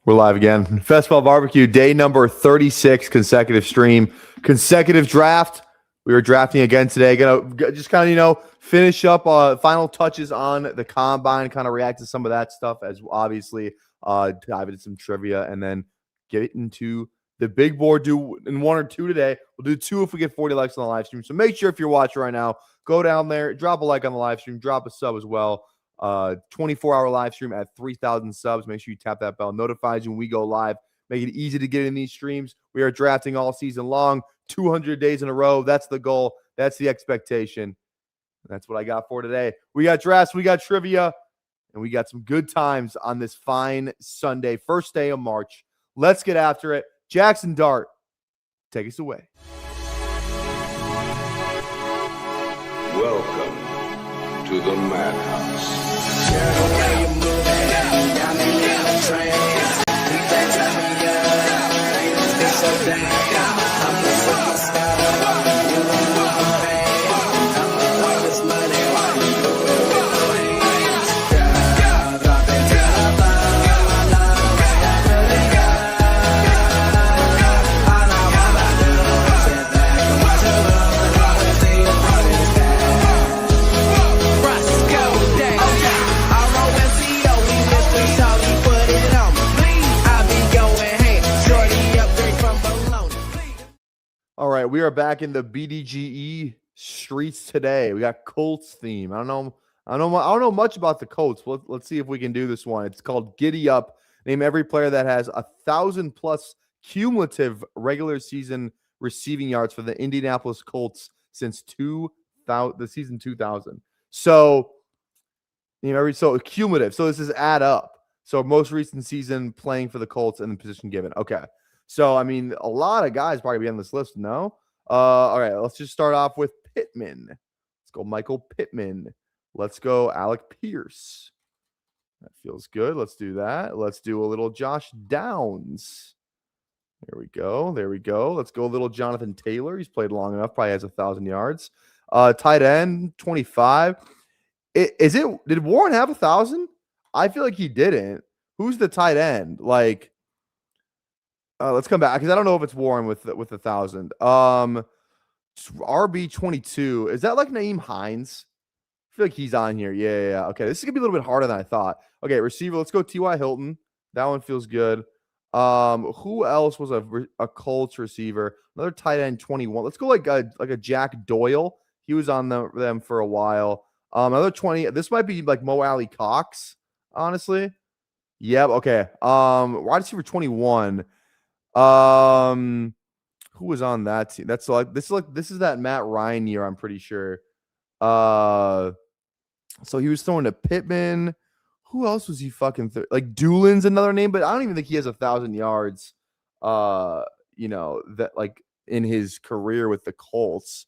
We're live again. Festival Barbecue, day number 36, consecutive stream, consecutive draft. We were drafting again today. Gonna just kind of, finish up final touches on the combine, kind of react to some of that stuff as obviously dive into some trivia and then get into the big board. Do in one or two today. We'll do two if we get 40 likes on the live stream. So make sure if you're watching right now, go down there, drop a like on the live stream, drop a sub as well. 24-hour live stream at 3,000 subs. Make sure you tap that bell. Notifies you when we go live. Make it easy to get in these streams. We are drafting all season long, 200 days in a row. That's the goal. That's the expectation. That's what I got for today. We got drafts, we got trivia, and we got some good times on this fine Sunday, first day of March. Let's get after it. Jackson Dart, take us away. Welcome to the Madhouse. All right, we are back in the BDGE streets today. We got Colts theme. I don't know much about the Colts. Let's see if we can do this one. It's called Giddy Up. Name every player that has 1,000+ cumulative regular season receiving yards for the Indianapolis Colts since the season 2000. So, so cumulative. So this is add up. So most recent season playing for the Colts and the position given. Okay. So, a lot of guys probably be on this list, no? All right, let's just start off with Pittman. Let's go Michael Pittman. Let's go Alec Pierce. That feels good. Let's do that. Let's do a little Josh Downs. There we go. Let's go a little Jonathan Taylor. He's played long enough. Probably has 1,000 yards. Tight end, 25. Did Warren have 1,000? I feel like he didn't. Who's the tight end? Let's come back because I don't know if it's Warren with 1,000. RB 22. Is that like Naeem Hines? I feel like he's on here. Yeah. Okay, this is gonna be a little bit harder than I thought. Okay, receiver. Let's go T.Y. Hilton. That one feels good. Who else was a Colts receiver? Another tight end 21. Let's go like a Jack Doyle. He was on them for a while. Another 20. This might be like Mo Alley Cox. Honestly. Yep. Okay. Wide receiver 21. Who was on that team? This is that Matt Ryan year, I'm pretty sure. So he was throwing to Pittman. Who else was he fucking like Doolin's another name, but I don't even think he has 1,000 yards. That like in his career with the Colts.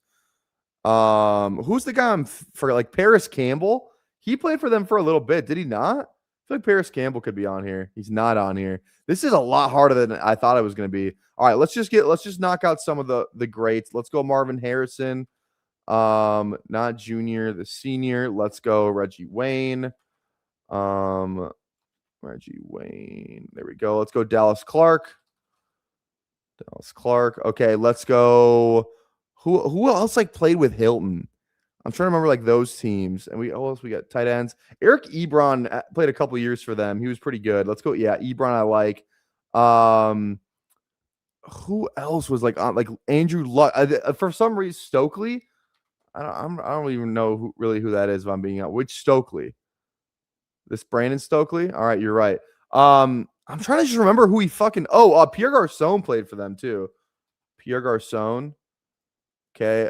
Who's the guy for like Paris Campbell? He played for them for a little bit, did he not? I feel like Paris Campbell could be on here. He's not on here. This is a lot harder than I thought it was going to be. All right, let's just knock out some of the greats. Let's go Marvin Harrison. Not junior, the senior. Let's go Reggie Wayne. Reggie Wayne. There we go. Let's go Dallas Clark. Okay, let's go. Who else played with Hilton? I'm trying to remember those teams. And we got tight ends. Eric Ebron played a couple years for them. He was pretty good. Let's go. Yeah, Ebron I like. Who else was on Andrew Luck? For some reason, Stokely. I don't even know who that is. If I'm being out, which Stokely? This Brandon Stokely. All right, you're right. I'm trying to just remember who he fucking. Pierre Garcon played for them too. Pierre Garcon. Okay.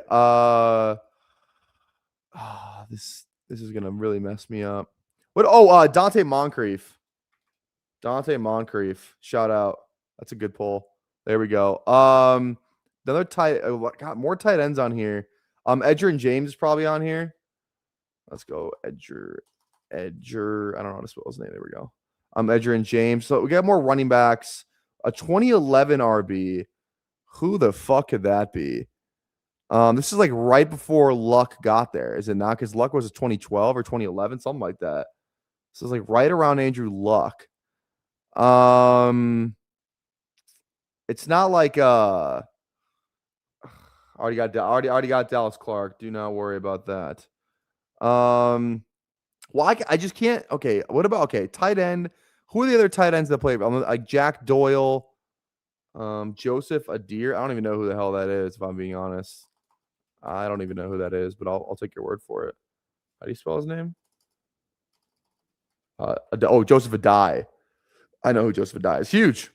This is gonna really mess me up. What? Dante Moncrief. Shout out. That's a good pull. There we go. Another tight. Got more tight ends on here. Edgerrin James is probably on here. Let's go Edger. I don't know how to spell his name. There we go. Edgerrin James. So we got more running backs. A 2011 RB. Who the fuck could that be? This is right before Luck got there, is it not? Because Luck was a 2012 or 2011, something like that. So it's right around Andrew Luck. It's not like already got Dallas Clark. Do not worry about that. Well, I just can't. Okay, what about tight end? Who are the other tight ends that play? Like Jack Doyle, Joseph Adair. I don't even know who the hell that is. If I'm being honest, I don't even know who that is. But I'll take your word for it. How do you spell his name? Joseph Adai. I know who Joseph Adai is. Huge.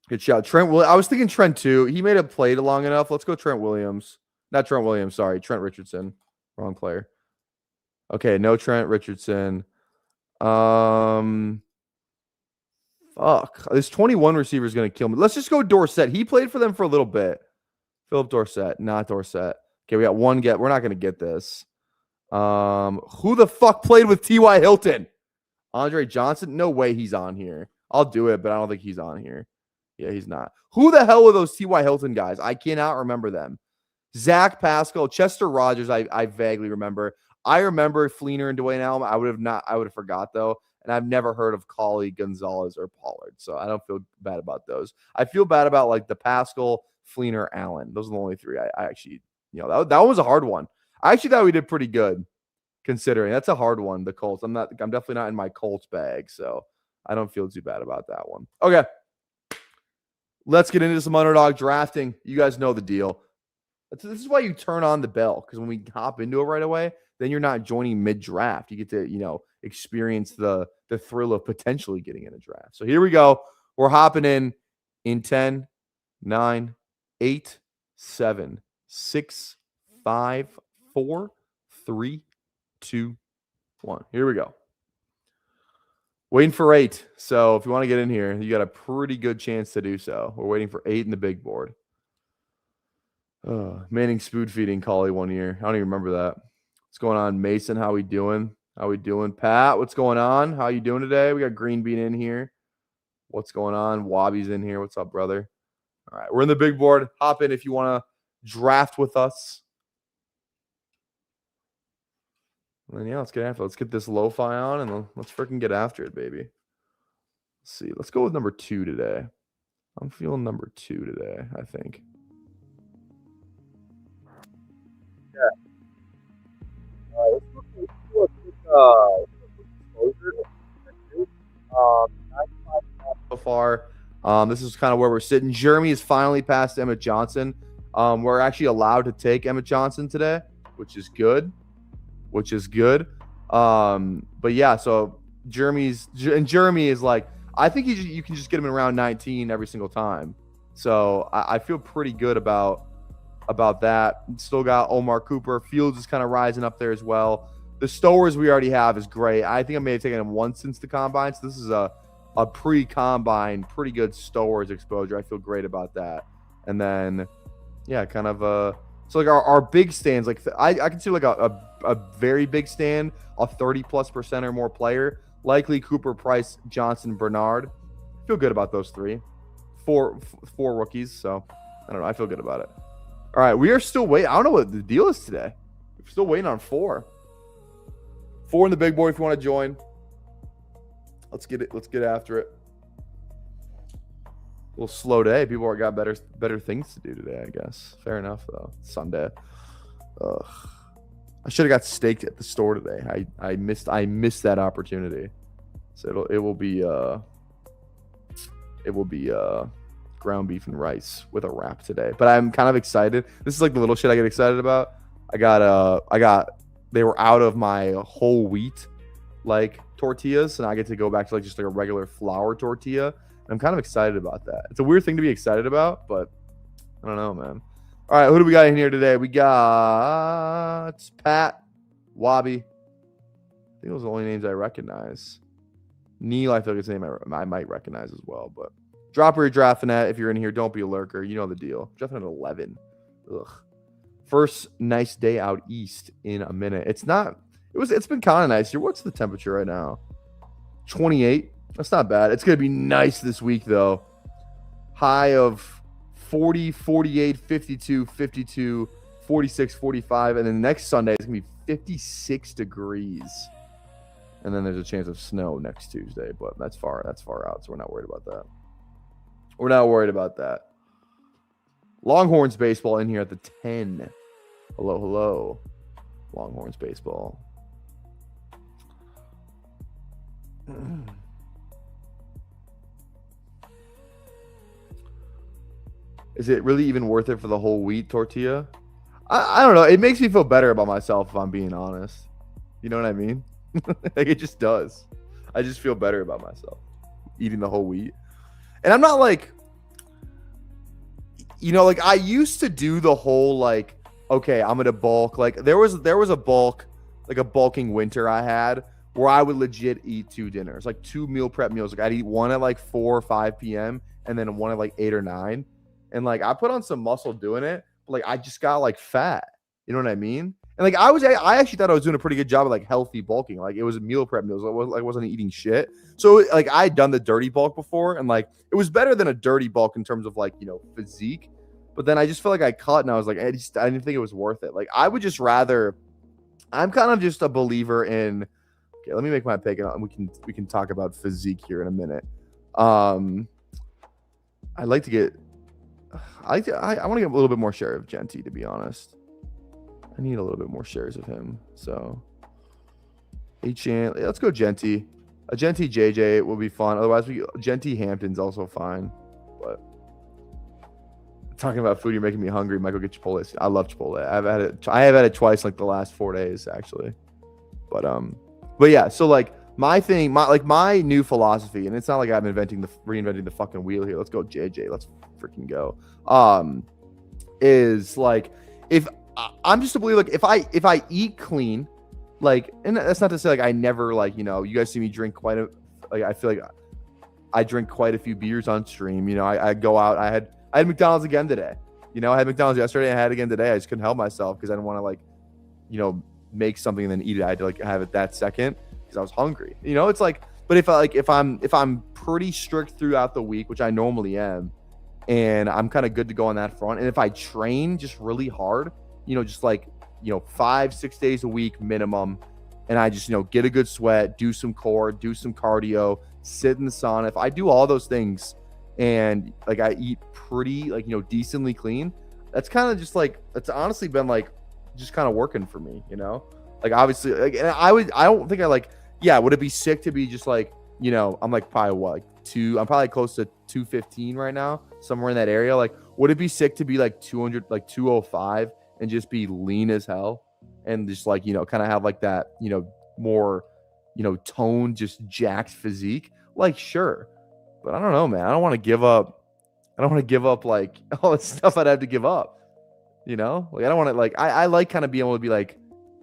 Good shot. I was thinking Trent too. He may have played long enough. Let's go Trent Williams. Not Trent Williams. Sorry, Trent Richardson. Wrong player. Okay, no Trent Richardson. Fuck. This 21 receiver is going to kill me. Let's just go Dorsett. He played for them for a little bit. Philip Dorsett, not Dorsett. Okay, we got one get. We're not going to get this. Who the fuck played with T.Y. Hilton? Andre Johnson? No way he's on here. I'll do it, but I don't think he's on here. Yeah, he's not. Who the hell were those T.Y. Hilton guys? I cannot remember them. Zach Pascal, Chester Rogers, I vaguely remember. I remember Fleener and Dwayne Allen. I would have forgot though. And I've never heard of Colley, Gonzalez, or Pollard. So I don't feel bad about those. I feel bad about like the Pascal, Fleener, Allen. Those are the only three I actually, that one was a hard one. I actually thought we did pretty good considering. That's a hard one, the Colts. I'm definitely not in my Colts bag. So I don't feel too bad about that one. Okay. Let's get into some underdog drafting. You guys know the deal. This is why you turn on the bell, because when we hop into it right away, then you're not joining mid-draft. You get to, experience the thrill of potentially getting in a draft. So here we go. We're hopping in 10, 9, 8, 7, 6, 5, 4, 3, 2, 1. Here we go. Waiting for 8. So if you want to get in here, you got a pretty good chance to do so. We're waiting for 8 in the big board. Manning spoon feeding Collie 1 year. I don't even remember that. What's going on, Mason? How we doing? Pat, what's going on? How you doing today? We got Green Bean in here. What's going on? Wobby's in here. What's up, brother? All right, we're in the big board. Hop in if you want to draft with us. And then, let's get after it. Let's get this lo-fi on, and let's freaking get after it, baby. Let's see. Let's go with number 2 today. I'm feeling number 2 today, I think. So far, this is kind of where we're sitting. Jeremy is finally past Emmett Johnson. We're actually allowed to take Emmett Johnson today, which is good. But yeah, so Jeremy is like, I think you can just get him in round 19 every single time. So I feel pretty good about that. Still got Omar Cooper. Fields is kind of rising up there as well. The Stowers we already have is great. I think I may have taken him once since the combine. So this is a pre-combine, pretty good Stowers exposure. I feel great about that. And then, kind of so like our big stands, like I consider like a very big stand, a 30+% or more player. Likely Cooper, Price, Johnson, Bernard. Feel good about those 3. Four rookies. So I don't know. I feel good about it. All right, we are still waiting. I don't know what the deal is today. We're still waiting on 4. 4 in the big board if you want to join. Let's get it. Let's get after it. A little slow day. People are got better things to do today, I guess. Fair enough, though. It's Sunday. Ugh. I should have got steaked at the store today. I missed that opportunity. So it will be ground beef and rice with a wrap today. But I'm kind of excited. This is like the little shit I get excited about. They were out of my whole wheat like tortillas, and I get to go back to just like a regular flour tortilla. And I'm kind of excited about that. It's a weird thing to be excited about, but I don't know, man. All right, who do we got in here today? We got Pat, Wobby. I think those are the only names I recognize. Neil, I feel like it's a name I might recognize as well, but drop where you're drafting at. If you're in here, don't be a lurker. You know the deal. Drafting at 11. Ugh. First nice day out east in a minute. It's been kind of nice here. What's the temperature right now? 28. That's not bad. It's going to be nice this week, though. High of 40, 48, 52, 52, 46, 45. And then next Sunday, it's going to be 56 degrees. And then there's a chance of snow next Tuesday, but that's far out, so we're not worried about that. We're not worried about that. Longhorns baseball in here at the 10. Hello. Longhorns baseball. Is it really even worth it for the whole wheat tortilla? I don't know. It makes me feel better about myself if I'm being honest. You know what I mean? Like, it just does. I just feel better about myself eating the whole wheat. And I'm not like, like I used to do the whole like, okay, I'm gonna bulk. Like there was a bulk, like a bulking winter I had where I would legit eat 2 dinners, like 2 meal prep meals. Like I'd eat one at like 4 or 5 p.m. and then one at like 8 or 9. And like I put on some muscle doing it, but like I just got like fat. You know what I mean? And like I actually thought I was doing a pretty good job of like healthy bulking. Like it was meal prep meals. I wasn't eating shit. So like I had done the dirty bulk before, and like it was better than a dirty bulk in terms of like, physique. But then I just felt like I cut, and I was like, I didn't think it was worth it. Like I would just rather. I'm kind of just a believer in. Okay, let me make my pick, and we can talk about physique here in a minute. I'd like to get. I want to get a little bit more share of Genty, to be honest. I need a little bit more shares of him. So, let's go Genty. A Genty JJ will be fun. Otherwise, Genty Hampton's also fine. But talking about food, you're making me hungry. Michael, get Chipotle. I love Chipotle. I have had it twice, like the last 4 days, actually. But yeah. So like my new philosophy, and it's not like I'm reinventing the fucking wheel here. Let's go JJ. Let's freaking go. Is like if I'm just a believer, like if I eat clean, like, and that's not to say like I never like, you guys see me drink I feel like I drink quite a few beers on stream. I go out. I had McDonald's again today. I had McDonald's yesterday. I had it again today. I just couldn't help myself because I didn't want to like, make something and then eat it. I had to like have it that second because I was hungry. It's like, but if I'm pretty strict throughout the week, which I normally am, and I'm kind of good to go on that front. And if I train just really hard, just like, 5-6 days a week minimum, and I just, get a good sweat, do some core, do some cardio, sit in the sauna. If I do all those things and like I eat pretty like, decently clean, that's kind of just like, that's honestly been like just kind of working for me, like obviously like, and I don't think would it be sick to be just like, I'm like probably what, I'm probably close to 215 right now, somewhere in that area. Like, would it be sick to be like 200, like 205 and just be lean as hell and just like, kind of have like that, more, toned, just jacked physique? Like, sure. But I don't know, man. I don't want to give up like all the stuff I'd have to give up. Like, I don't want to like, I like kind of being able to be like,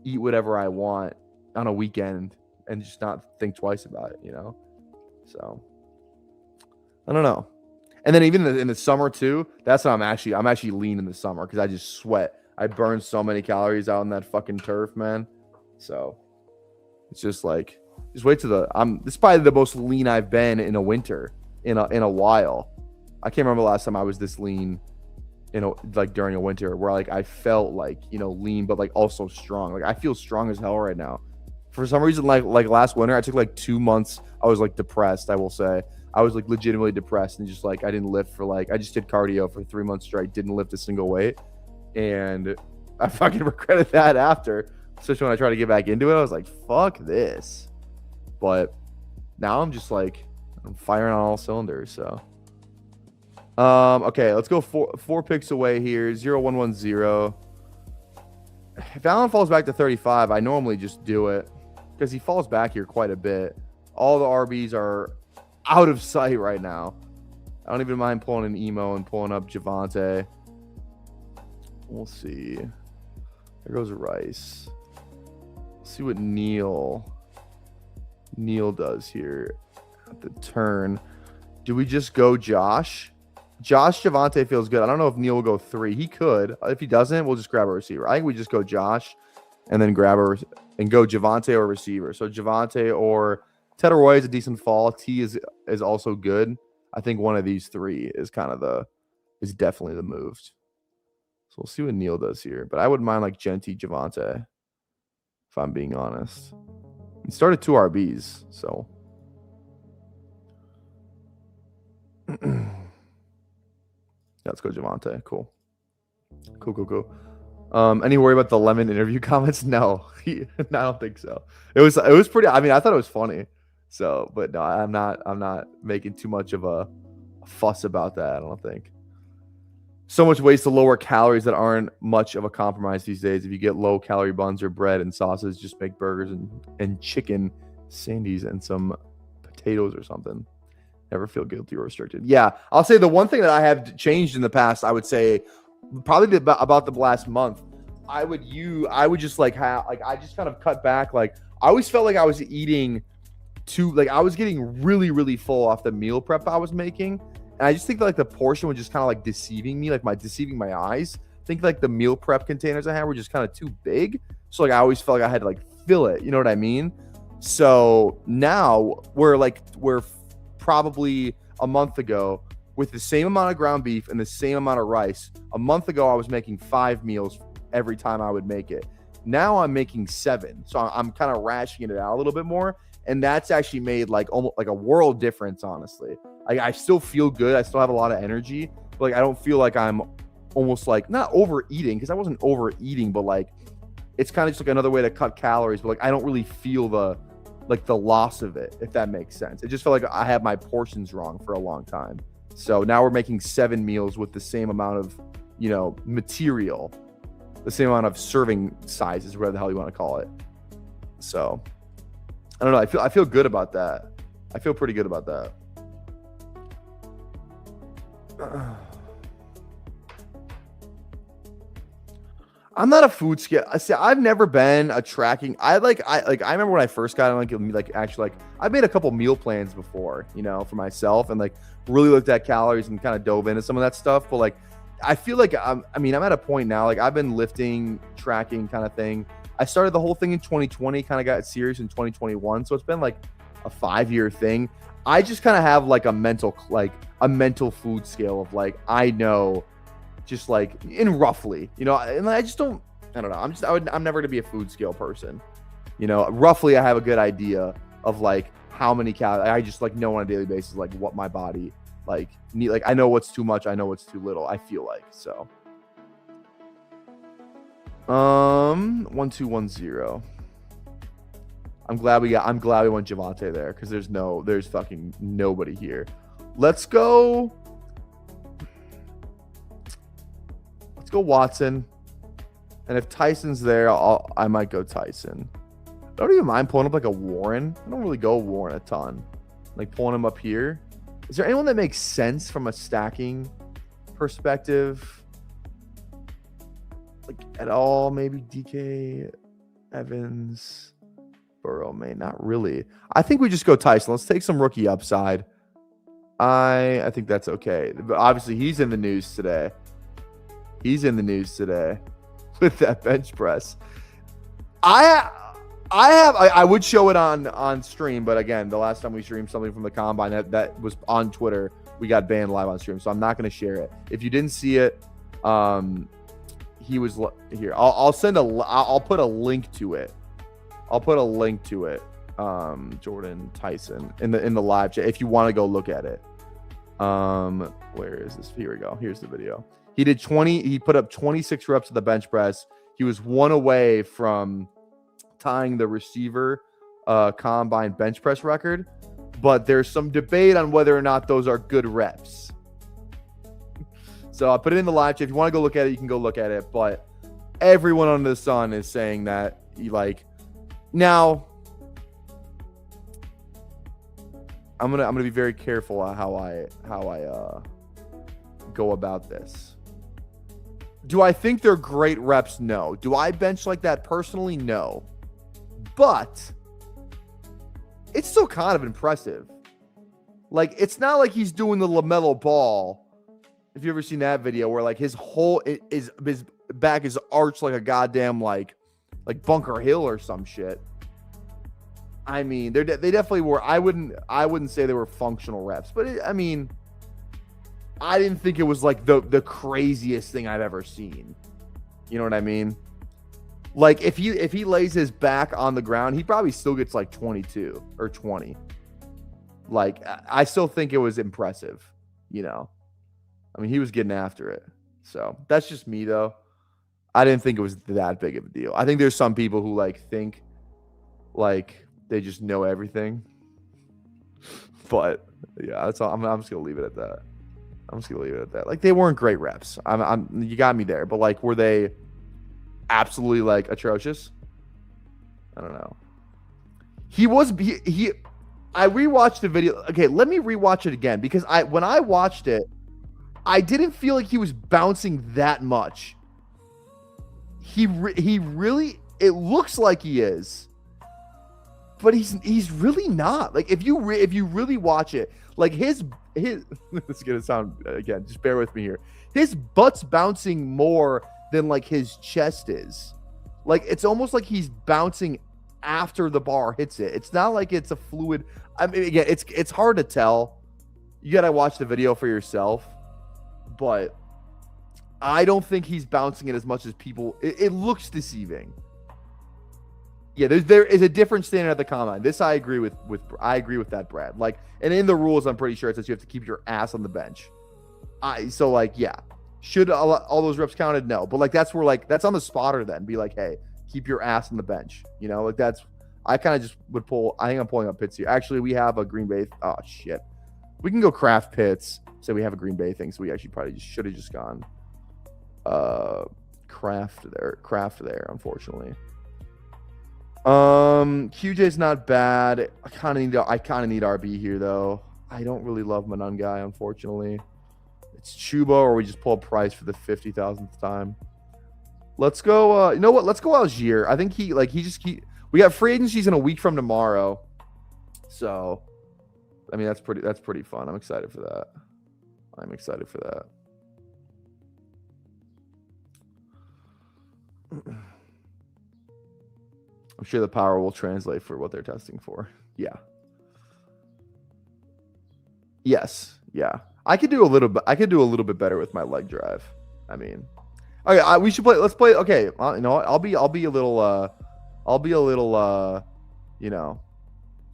eat whatever I want on a weekend and just not think twice about it, So I don't know. And then even in the summer too, that's when I'm actually lean in the summer because I just sweat. I burn so many calories out on that fucking turf, man. So it's just like, just wait till this is probably the most lean I've been in a winter in a while. I can't remember the last time I was this lean like during a winter where like I felt like, lean, but like also strong. Like I feel strong as hell right now. For some reason, like last winter, I took like 2 months. I was like depressed, I will say. I was like legitimately depressed and just like I didn't lift for like, I just did cardio for 3 months straight, didn't lift a single weight. And I fucking regretted that after. Especially when I tried to get back into it, I was like, fuck this. But now I'm just like, I'm firing on all cylinders. So, okay, let's go four picks away here. 0110. If Allen falls back to 35, I normally just do it because he falls back here quite a bit. All the RBs are out of sight right now. I don't even mind pulling an emo and pulling up Javonte. We'll see. There goes Rice. Let's see what Neil does here at the turn. Do we just go Josh? Josh Javonte feels good. I don't know if Neil will go 3. He could. If he doesn't, we'll just grab a receiver. I think we just go Josh and then and go Javonte or receiver. So Javonte or Ted Roy is a decent fall. T is also good. I think one of these 3 is is definitely the move. So we'll see what Neil does here. But I wouldn't mind like Genty Javonte, if I'm being honest. He started 2 RBs, so. Let's go Javonte. Cool. Cool. Any worry about the Lemon interview comments? No, I don't think so. It was pretty. I mean, I thought it was funny. So, but no, I'm not making too much of a fuss about that. I don't think. So much ways to lower calories that aren't much of a compromise these days. If you get low calorie buns or bread and sauces, just make burgers and chicken sandies and some potatoes or something. Never feel guilty or restricted. Yeah, I'll say the one thing that I have changed in the past, I would say probably about the last month, I would just I just kind of cut back. Like I always felt like I was eating I was getting really, really full off the meal prep I was making. And I just think that, like, the portion was just kind of like deceiving me, deceiving my eyes. I think like the meal prep containers I had were just kind of too big. So like I always felt like I had to like fill it. You know what I mean? So now we're probably a month ago with the same amount of ground beef and the same amount of rice. A month ago, I was making 5 meals every time I would make it. Now I'm making 7. So I'm kind of rationing it out a little bit more. And that's actually made like almost like a world difference, honestly. I still feel good. I still have a lot of energy. But like I don't feel like I'm almost like not overeating, because I wasn't overeating, but like it's kind of just like another way to cut calories. But like I don't really feel the loss of it, if that makes sense. It just felt like I had my portions wrong for a long time. So now we're making 7 meals with the same amount of, material, the same amount of serving sizes, whatever the hell you want to call it. So I don't know. I feel good about that. I feel pretty good about that. I'm not a food scale. I've never been a tracking. I remember when I first got on I made a couple meal plans before, for myself, and like really looked at calories and kind of dove into some of that stuff. But like, I feel like I'm at a point now, like I've been lifting, tracking kind of thing. I started the whole thing in 2020, kind of got serious in 2021. So it's been like a 5-year thing. I just kind of have like a mental food scale of like, I know just like in roughly, and I don't know. I'm never gonna be a food scale person. Roughly I have a good idea of like how many calories. I just like know on a daily basis, like what my body like need. Like I know what's too much. I know what's too little. I feel like so. 1210. I'm glad we went Javonte there, because there's fucking nobody here. Let's go Watson. And if Tyson's there, I might go Tyson. I don't even mind pulling up like a Warren. I don't really go Warren a ton. Like pulling him up here. Is there anyone that makes sense from a stacking perspective? Like at all? Maybe DK, Evans, Burrow, not really. I think we just go Tyson. Let's take some rookie upside. I think that's okay. But obviously he's in the news today. With that bench press. I would show it on stream, but again, the last time we streamed something from the combine that was on Twitter, we got banned live on stream, so I'm not going to share it. If you didn't see it, he was here. I'll put a link to it. Jordan Tyson in the live chat if you want to go look at it. Where is this? Here we go. Here's the video. He put up 26 reps of the bench press. He was 1 away from tying the receiver combine bench press record, but there's some debate on whether or not those are good reps. So I put it in the live chat. If you want to go look at it, you can go look at it. But everyone under the sun is saying that now. I'm gonna be very careful on how I go about this. Do I think they're great reps? No. Do I bench like that personally? No. But it's still kind of impressive. Like, it's not like he's doing the LaMelo Ball. If you've ever seen that video where like his back is arched like a goddamn like Bunker Hill or some shit. I mean, they definitely were. I wouldn't say they were functional reps, but I didn't think it was like the craziest thing I've ever seen. You know what I mean? Like if he lays his back on the ground, he probably still gets like 22 or 20. Like I still think it was impressive, you know. I mean, he was getting after it. So that's just me though. I didn't think it was that big of a deal. I think there's some people who like think like they just know everything. But yeah, that's all. I'm just gonna leave it at that. Like they weren't great reps. You got me there. But like, were they absolutely like atrocious? I don't know. I rewatched the video. Okay, let me rewatch it again because when I watched it, I didn't feel like he was bouncing that much. He really, it looks like he is, but he's really not. Like if you really watch it, like his this is gonna sound, again, just bear with me here. His butt's bouncing more than like his chest is. Like it's almost like he's bouncing after the bar hits it. It's not like it's a fluid. I mean, again, it's hard to tell. You gotta watch the video for yourself. But I don't think he's bouncing it as much as people. It looks deceiving. Yeah, there is a different standard at the combine. This I agree with. I agree with that, Brad. Like, and in the rules, I'm pretty sure it says you have to keep your ass on the bench. So like, yeah, should all those reps counted? No, but like that's where like that's on the spotter then. Be like, hey, keep your ass on the bench. You know, like that's. I kind of just would pull. I think I'm pulling up pits here. Actually, we have a Green Bay. Oh shit, we can go craft pits. So we have a Green Bay thing. So we actually probably should have just gone craft there, unfortunately. QJ's not bad. I kind of need RB here though. I don't really love Manungai, unfortunately. It's Chuba, or we just pull a price for the 50,000th time. Let's go. You know what? Let's go Algier. I think we got free agencies in a week from tomorrow. So, I mean, that's pretty fun. I'm excited for that. I'm sure the power will translate for what they're testing for. Yeah. Yes. Yeah. I could do a little bit better with my leg drive. I mean, okay, we should play. Let's play. Okay. You know what? I'll be a little, you know,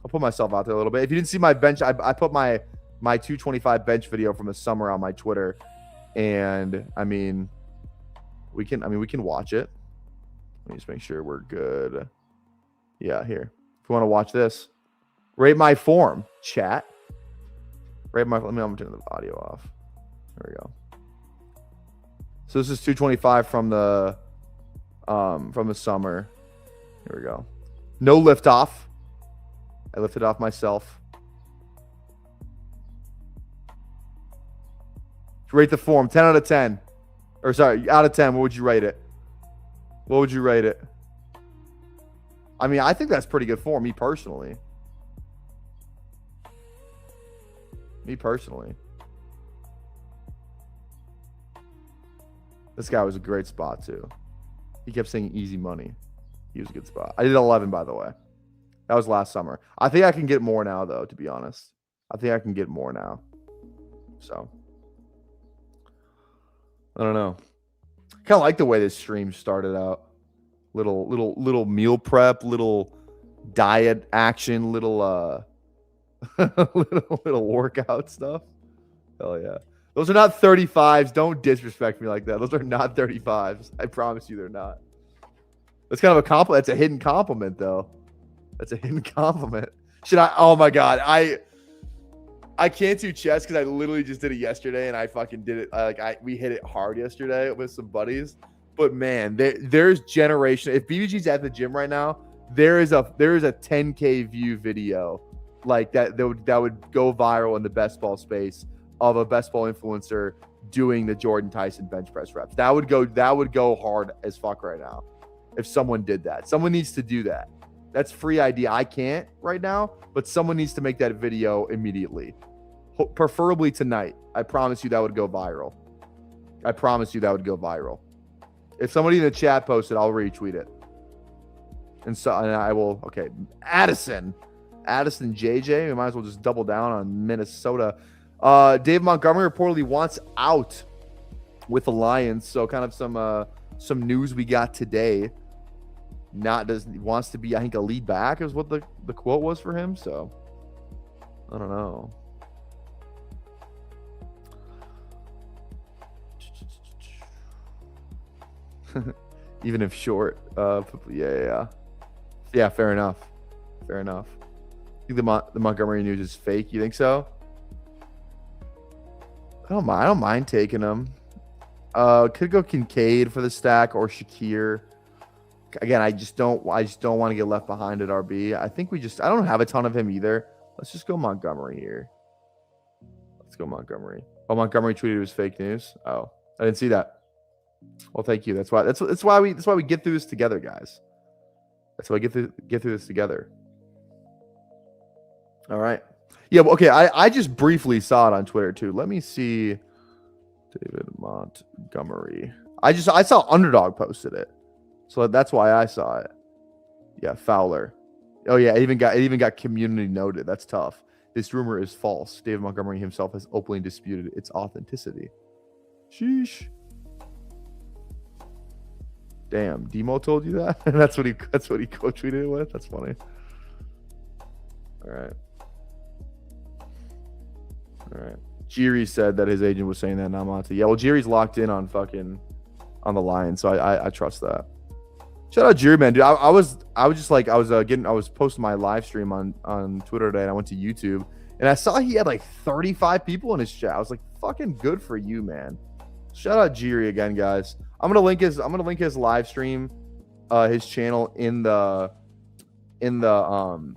I'll put myself out there a little bit. If you didn't see my bench, I put my 225 bench video from the summer on my Twitter. And I mean, we can watch it. Let me just make sure we're good. Yeah, here. If you want to watch this, rate my form, chat. I'm gonna turn the audio off. There we go. So this is 225 from the summer. Here we go. No lift off. I lifted off myself. Rate the form 10 out of 10. Or sorry, out of 10. What would you rate it? I mean, I think that's pretty good form, me personally. This guy was a great spot too. He kept saying easy money. He was a good spot. I did 11, by the way. That was last summer. I think I can get more now, though, to be honest. So, I don't know. Kind of like the way this stream started out. Little meal prep, little diet action, little workout stuff. Hell yeah. Those are not 35s. Don't disrespect me like that. Those are not 35s. I promise you they're not. That's kind of a compliment. That's a hidden compliment, though. Should I? Oh my God. I can't do chest because I literally just did it yesterday and I fucking did it. We hit it hard yesterday with some buddies. But man, there's generation. If BBG's at the gym right now, there is a 10K view video like that would go viral in the best ball space of a best ball influencer doing the Jordan Tyson bench press reps. That would go hard as fuck right now. If someone did that, someone needs to do that. That's free idea. I can't right now, but someone needs to make that video immediately, preferably tonight. I promise you that would go viral. If somebody in the chat posted, I'll retweet it. And I will. Okay, Addison JJ. We might as well just double down on Minnesota. Dave Montgomery reportedly wants out with the Lions. So kind of some news we got today. wants to be, I think, a lead back is what the quote was for him. So I don't know. Even if short, yeah, fair enough. I think the Montgomery news is fake. You think so? I don't mind taking him. Could go Kincaid for the stack or Shakir. Again, I just don't want to get left behind at RB. I think I don't have a ton of him either. Let's just go Montgomery here. Let's go Montgomery. Oh, Montgomery tweeted it was fake news. Oh, I didn't see that. Well, thank you. That's why we get through this together, guys. That's why I get through this together. All right. Yeah, okay. I just briefly saw it on Twitter too. Let me see. David Montgomery. I saw Underdog posted it. So that's why I saw it. Yeah, Fowler. Oh yeah, it even got community noted. That's tough. This rumor is false. David Montgomery himself has openly disputed its authenticity. Sheesh. Damn, Demo told you that? that's what he quote tweeted it with. That's funny. All right. Jiri said that his agent was saying that, not Monty. Yeah, well, Jiri's locked in on the Lions, so I trust that. Shout out Jiri, man, dude. I was posting my live stream on Twitter today, and I went to YouTube, and I saw he had like 35 people in his chat. I was like, fucking good for you, man. Shout out Jiri again, guys. I'm gonna link his live stream, his channel in the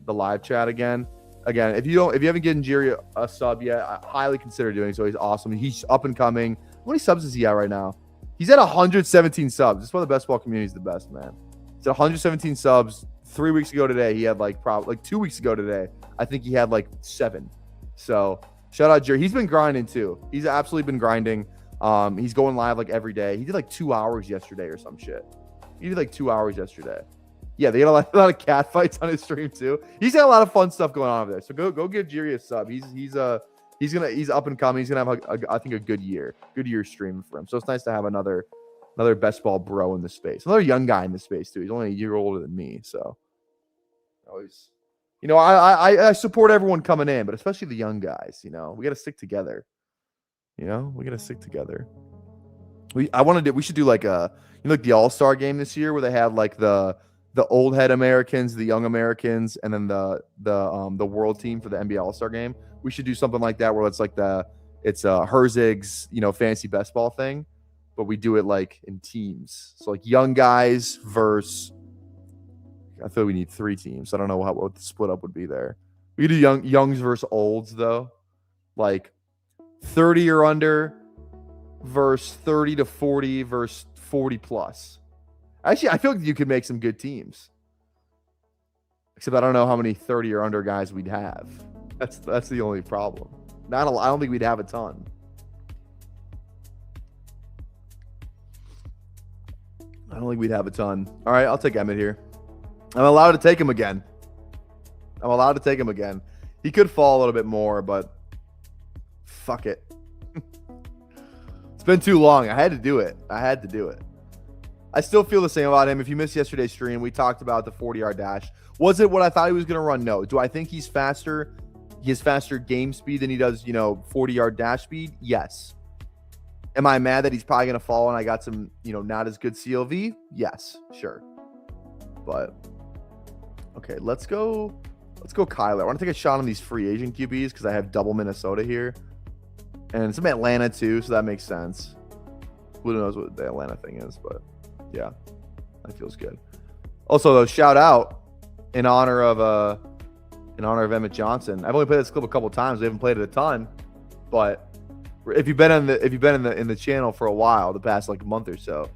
live chat again. Again, if you haven't given Jiri a sub yet, I highly consider doing so. He's awesome. He's up and coming. How many subs is he at right now? He's at 117 subs. This is why the best ball community is the best, man. He's at 117 subs. 3 weeks ago today, he had 2 weeks ago today, I think he had 7. So shout out Jiri. He's been grinding too. He's absolutely been grinding. He's going live every day. He did 2 hours yesterday or some shit. He did 2 hours yesterday. Yeah, they had a lot of cat fights on his stream too. He's got a lot of fun stuff going on over there. So go give Jiri a sub. He's up and coming. He's gonna have I think a good year streaming for him. So it's nice to have another best ball bro in the space, another young guy in the space too. He's only a year older than me, so always, I support everyone coming in, but especially the young guys. We got to stick together. We should do the All-Star game this year where they have the old head Americans, the young Americans, and then the world team for the NBA All-Star game. We should do something like that where it's Herzig's, fantasy best ball thing, but we do it in teams. So young guys versus, I feel we need 3 teams. I don't know what the split up would be there. We could do youngs versus olds though. 30 or under versus 30 to 40 versus 40 plus. Actually, I feel like you could make some good teams. Except I don't know how many 30 or under guys we'd have. That's the only problem. I don't think we'd have a ton. All right, I'll take Emmett here. I'm allowed to take him again. He could fall a little bit more, but fuck it. It's been too long. I had to do it. I still feel the same about him. If you missed yesterday's stream, we talked about the 40-yard dash. Was it what I thought he was going to run? No. Do I think he's faster? He has faster game speed than he does, 40-yard dash speed? Yes. Am I mad that he's probably going to fall and I got some, not as good CLV? Yes, sure. But okay, let's go Kyler. I want to take a shot on these free agent QBs because I have double Minnesota here. And some Atlanta too, so that makes sense. Who knows what the Atlanta thing is, but yeah, that feels good. Also, though, shout out in honor of Emmett Johnson. I've only played this clip a couple times. We haven't played it a ton, but if you've been in the channel for a while, the past month or so,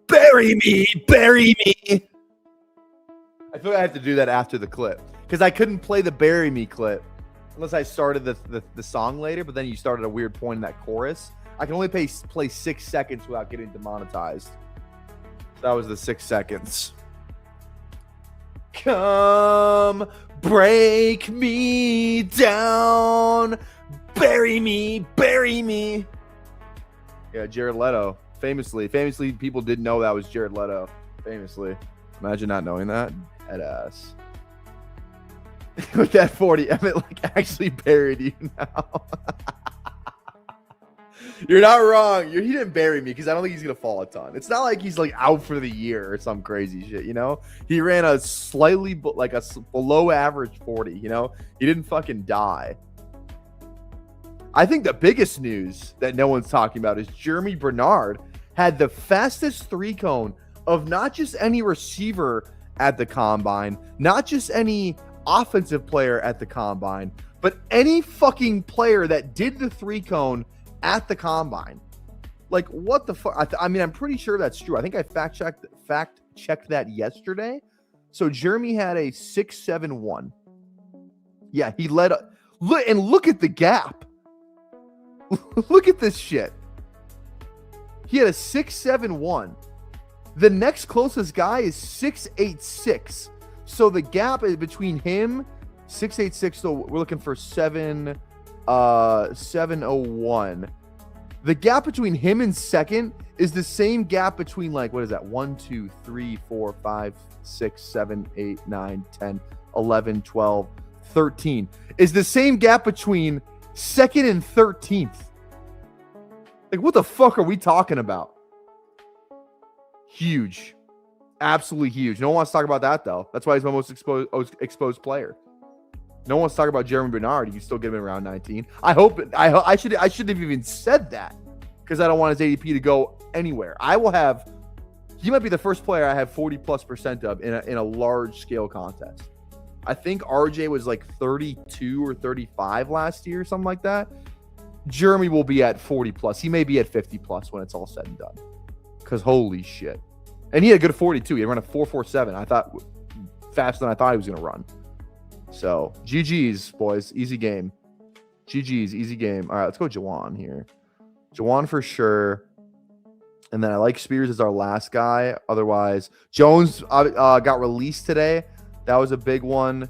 Bury me. I feel like I have to do that after the clip because I couldn't play the "Bury Me" clip unless I started the song later. But then you started a weird point in that chorus. I can only play 6 seconds without getting demonetized. So that was the 6 seconds. Come break me down, Bury me, bury me. Yeah, Jared Leto. Famously, people didn't know that was Jared Leto. Famously. Imagine not knowing that. Head ass. With that 40, Emmett like actually buried you now. You're not wrong. He didn't bury me because I don't think he's gonna fall a ton. It's not like he's like out for the year or some crazy shit. You know, he ran a slightly like a below average 40. You know, he didn't fucking die. I think the biggest news that no one's talking about is Jeremy Bernard had the fastest 3-cone of not just any receiver at the combine, not just any offensive player at the combine, but any fucking player that did the 3-cone at the combine. Like, what the fuck? I mean, I'm pretty sure that's true. I think I fact checked that yesterday. So Jeremy had a 6.71. Yeah, he led. Look at the gap. Look at this shit. He had a 6.71. The next closest guy is 6.86. So the gap is between him, 6.86. So we're looking for 7.01. The gap between him and second is the same gap between, like, what is that? 1, 2, 3, 4, 5, 6, 7, 8, 9, 10, 11, 12, 13. Is the same gap between second and 13th. Like, what the fuck are we talking about? Huge. Absolutely huge. No one wants to talk about that, though. That's why he's my most exposed player. No one wants to talk about Jeremy Bernard. You still get him in round 19. I shouldn't have even said that because I don't want his ADP to go anywhere. He might be the first player I have 40+% of in a large scale contest. I think RJ was like 32 or 35 last year, something like that. Jeremy will be at 40+. He may be at 50+ when it's all said and done. Because holy shit. And he had a good 42. He ran a 4.47. I thought faster than I thought he was going to run. So, GG's, boys. Easy game. GG's, easy game. All right, let's go Jawan here. Jawan for sure. And then I like Spears as our last guy. Otherwise, Jones got released today. That was a big one.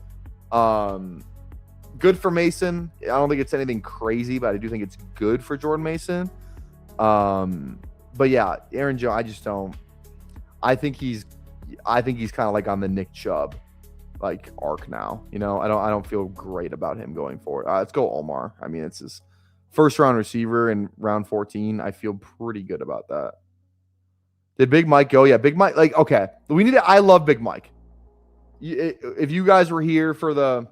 Good for Mason. I don't think it's anything crazy, but I do think it's good for Jordan Mason. But yeah, Aaron Jones, I just don't. I think he's kind of like on the Nick Chubb like arc now. You know, I don't feel great about him going forward. Let's go Omar. I mean, it's his first round receiver in round 14. I feel pretty good about that. Did Big Mike go? Yeah, Big Mike. Like, okay, I love Big Mike. If you guys were here for the,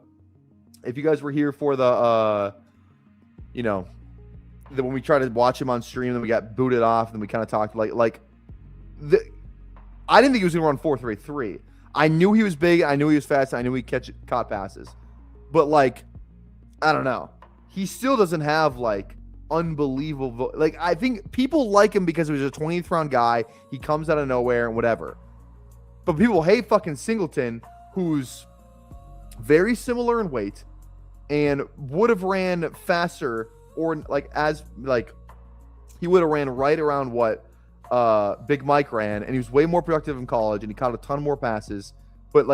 you know, when we tried to watch him on stream, then we got booted off, and then we kind of talked I didn't think he was going to run 4.33. I knew he was big. I knew he was fast. I knew he caught passes. But, like, I don't know. He still doesn't have, like, unbelievable. Like, I think people like him because he was a 20th round guy. He comes out of nowhere and whatever. But people hate fucking Singleton, who's very similar in weight and would have ran faster or, like, he would have ran right around what Big Mike ran, and he was way more productive in college, and he caught a ton more passes. But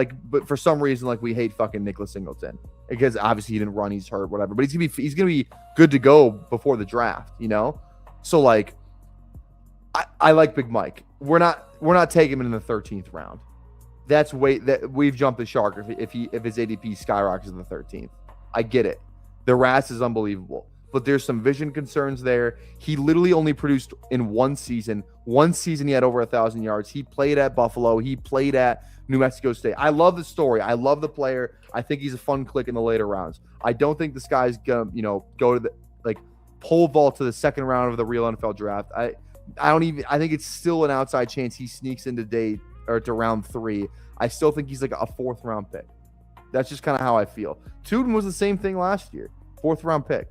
for some reason, like, we hate fucking Nicholas Singleton because obviously he didn't run, he's hurt, whatever. But he's gonna be good to go before the draft, you know. So like, I like Big Mike. We're not taking him in the 13th round. That we've jumped the shark if his ADP skyrockets in the 13th. I get it. The RAS is unbelievable. But there's some vision concerns there. He literally only produced in one season. One season he had over 1,000 yards. He played at Buffalo. He played at New Mexico State. I love the story. I love the player. I think he's a fun click in the later rounds. I don't think this guy's gonna, go to the pole vault to the second round of the real NFL draft. I think it's still an outside chance he sneaks into to round 3. I still think he's like a 4th round pick. That's just kind of how I feel. Tuden was the same thing last year. 4th round pick.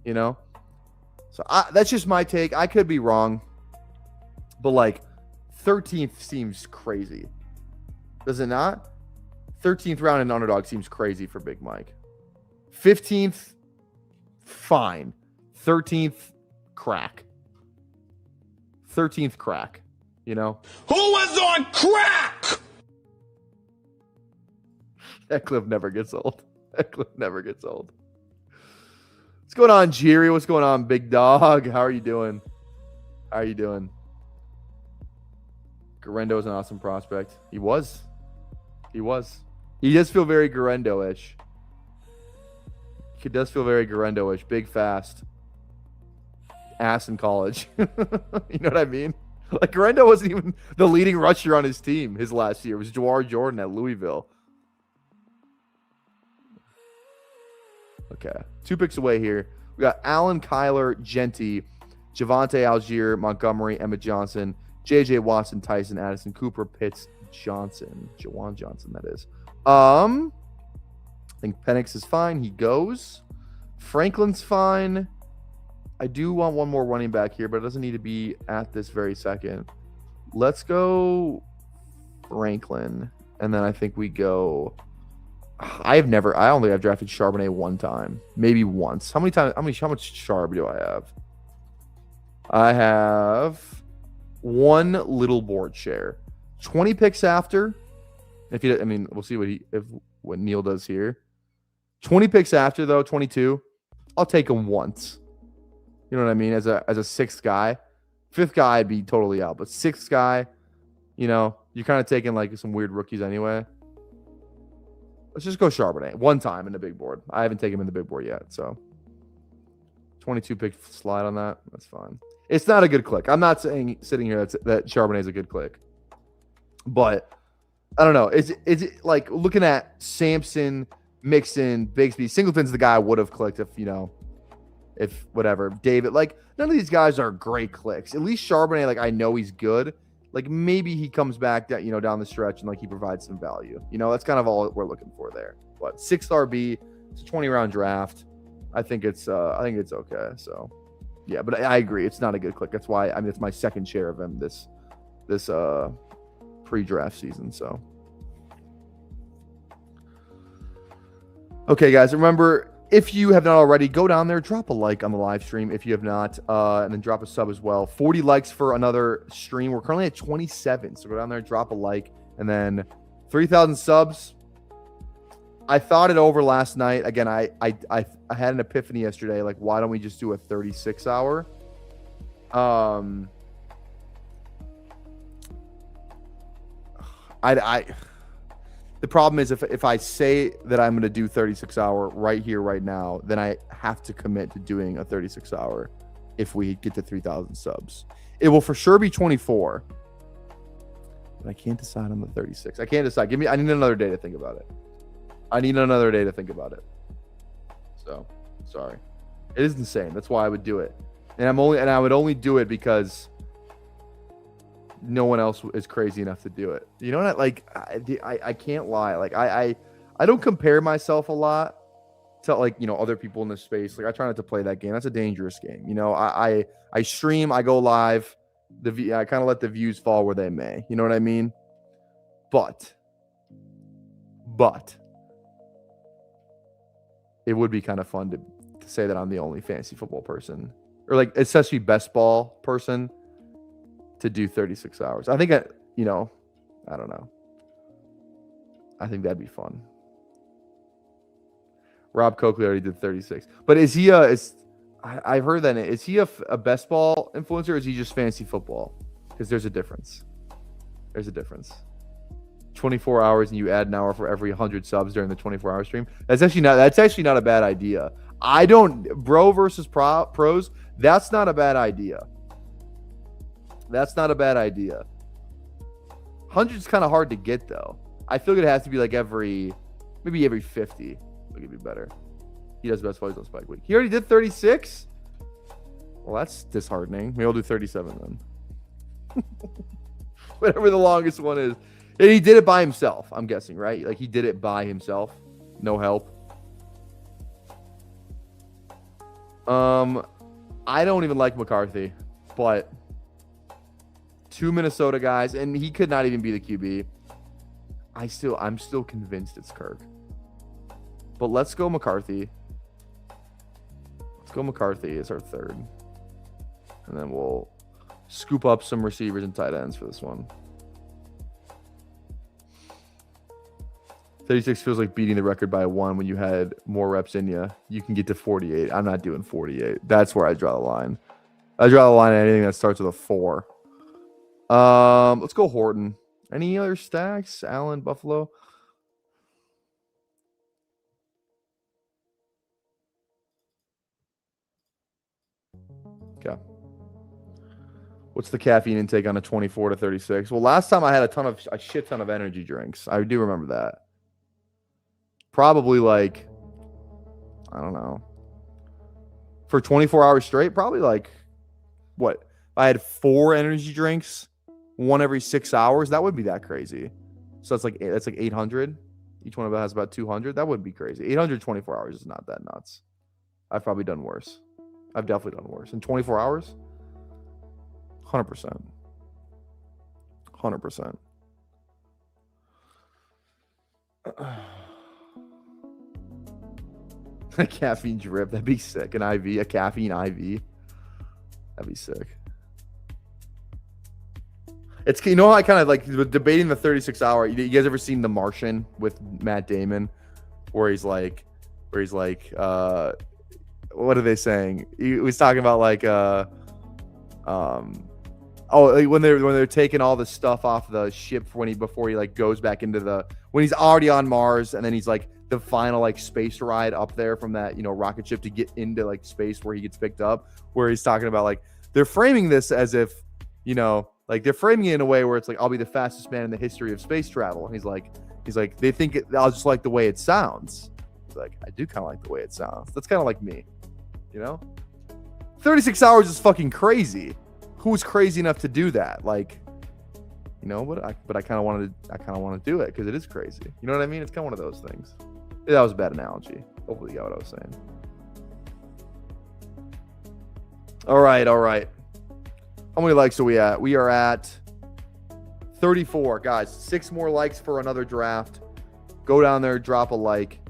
You know, so that's just my take. I could be wrong, but like 13th seems crazy. Does it not? 13th round in underdog seems crazy for Big Mike. 15th, fine. 13th, crack. 13th, crack. You know? Who was on crack? That clip never gets old. That clip never gets old. Let's What's going on, Jerry? What's going on, big dog? How are you doing? How are you doing? Garendo is an awesome prospect. He was. He does feel very Garendo-ish. He does feel very Garendo-ish. Big, fast. Ass in college. You know what I mean? Like, Garendo wasn't even the leading rusher on his team his last year. It was Jawar Jordan at Louisville. Okay. 2 picks away here. We got Allen, Kyler, Genty, Javonte Algier, Montgomery, Emmett Johnson, J.J. Watson, Tyson, Addison, Cooper, Pitts, Johnson. Jawan Johnson, that is. I think Penix is fine. He goes. Franklin's fine. I do want one more running back here, but it doesn't need to be at this very second. Let's go Franklin. And then I think we go... I don't think I've drafted Charbonnet one time. Maybe once. How much Charb do I have? I have one little board share. 20 picks after. We'll see what Neil does here. 20 picks after, though, 22. I'll take him once. You know what I mean? As a sixth guy. Fifth guy, I'd be totally out. But sixth guy, you're kind of taking like some weird rookies anyway. Let's just go Charbonnet. One time in the big board. I haven't taken him in the big board yet, so 22 pick slide on that. That's fine. It's not a good click. I'm not saying sitting here that Charbonnet is a good click. But I don't know. Is it like looking at Sampson, Mixon, Bigsby, Singleton's the guy I would have clicked if whatever. David, like none of these guys are great clicks. At least Charbonnet, like I know he's good. Like maybe he comes back that down the stretch and like he provides some value. That's kind of all we're looking for there. But 6th RB, it's a 20-round draft. I think it's okay. So yeah, but I agree. It's not a good click. That's why it's my second share of him this pre-draft season. So okay, guys, remember, if you have not already, go down there, drop a like on the live stream if you have not, and then drop a sub as well. 40 likes for another stream. We're currently at 27, so go down there, drop a like, and then 3,000 subs. I thought it over last night. Again, I had an epiphany yesterday. Like, why don't we just do a 36-hour? The problem is if I say that I'm going to do 36-hour right here, right now, then I have to commit to doing a 36-hour if we get to 3,000 subs. It will for sure be 24. But I can't decide on the 36. I can't decide. I need another day to think about it. So, sorry. It is insane. That's why I would do it. And I would only do it because no one else is crazy enough to do it. You know what? I can't lie. Like I don't compare myself a lot to other people in this space. Like I try not to play that game. That's a dangerous game. I stream, I go live. I kind of let the views fall where they may. You know what I mean? But it would be kind of fun to say that I'm the only fantasy football person, or like especially best ball person, to do 36 hours. I think I don't know. I think that'd be fun. Rob Coakley already did 36. But is he I've heard that. Is he a best ball influencer, or is he just fantasy football? Because there's a difference. 24 hours and you add an hour for every 100 subs during the 24-hour stream. That's actually not a bad idea. Bro versus pros, that's not a bad idea. 100's kind of hard to get though. I feel like it has to be like maybe every 50. It could be better. He does best plays on Spike Week. He already did 36. Well, that's disheartening. Maybe I'll do 37 then. Whatever the longest one is. And he did it by himself, I'm guessing, right? Like he did it by himself. No help. I don't even like McCarthy, but 2 Minnesota guys, and he could not even be the QB. I'm still convinced it's Kirk. But let's go McCarthy. Let's go McCarthy as our third. And then we'll scoop up some receivers and tight ends for this one. 36 feels like beating the record by 1 when you had more reps in you. You can get to 48. I'm not doing 48. That's where I draw the line. I draw the line at anything that starts with a 4. Let's go Horton. Any other stacks? Allen, Buffalo. Okay. What's the caffeine intake on a 24 to 36? Well, last time I had a shit ton of energy drinks. I do remember that. Probably like, I don't know. For 24 hours straight, probably like, what? If I had 4 energy drinks, 1 every 6 hours, that would be that crazy. So that's like 800. Each one of them has about 200. That wouldn't be crazy. 824 hours is not that nuts. I've probably done worse. I've definitely done worse. In 24 hours? 100%. 100%. A caffeine drip. That'd be sick. An IV. A caffeine IV. That'd be sick. It's, you know how I kind of like debating the 36 hour. You guys ever seen The Martian with Matt Damon? Where he's like, what are they saying? He was talking about like, when they're taking all the stuff off the ship before he like goes back into when he's already on Mars, and then he's like the final like space ride up there from that, you know, rocket ship to get into like space where he gets picked up, where he's talking about like they're framing this as if, you know, like they're framing it in a way where it's like, I'll be the fastest man in the history of space travel. And he's like they think I'll just like the way it sounds. He's like, I do kind of like the way it sounds. That's kind of like me, you know. 36 hours is fucking crazy. Who's crazy enough to do that? Like, you know, but I kind of want to do it because it is crazy. You know what I mean? It's kind of one of those things. That was a bad analogy. Hopefully you got what I was saying. All right. How many likes are we at? We are at 34. Guys, 6 more likes for another draft. Go down there, drop a like.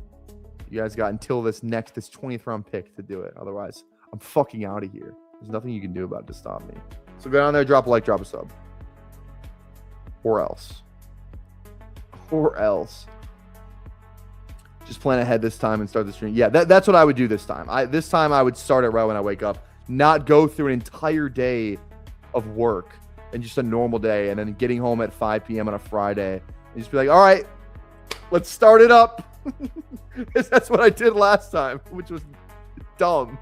You guys got until this 20th round pick to do it. Otherwise, I'm fucking out of here. There's nothing you can do about it to stop me. So go down there, drop a like, drop a sub. Or else. Just plan ahead this time and start the stream. Yeah, that's what I would do this time. This time I would start it right when I wake up. Not go through an entire day of work and just a normal day, and then getting home at 5 p.m. on a Friday and just be like, all right, let's start it up. That's what I did last time, which was dumb.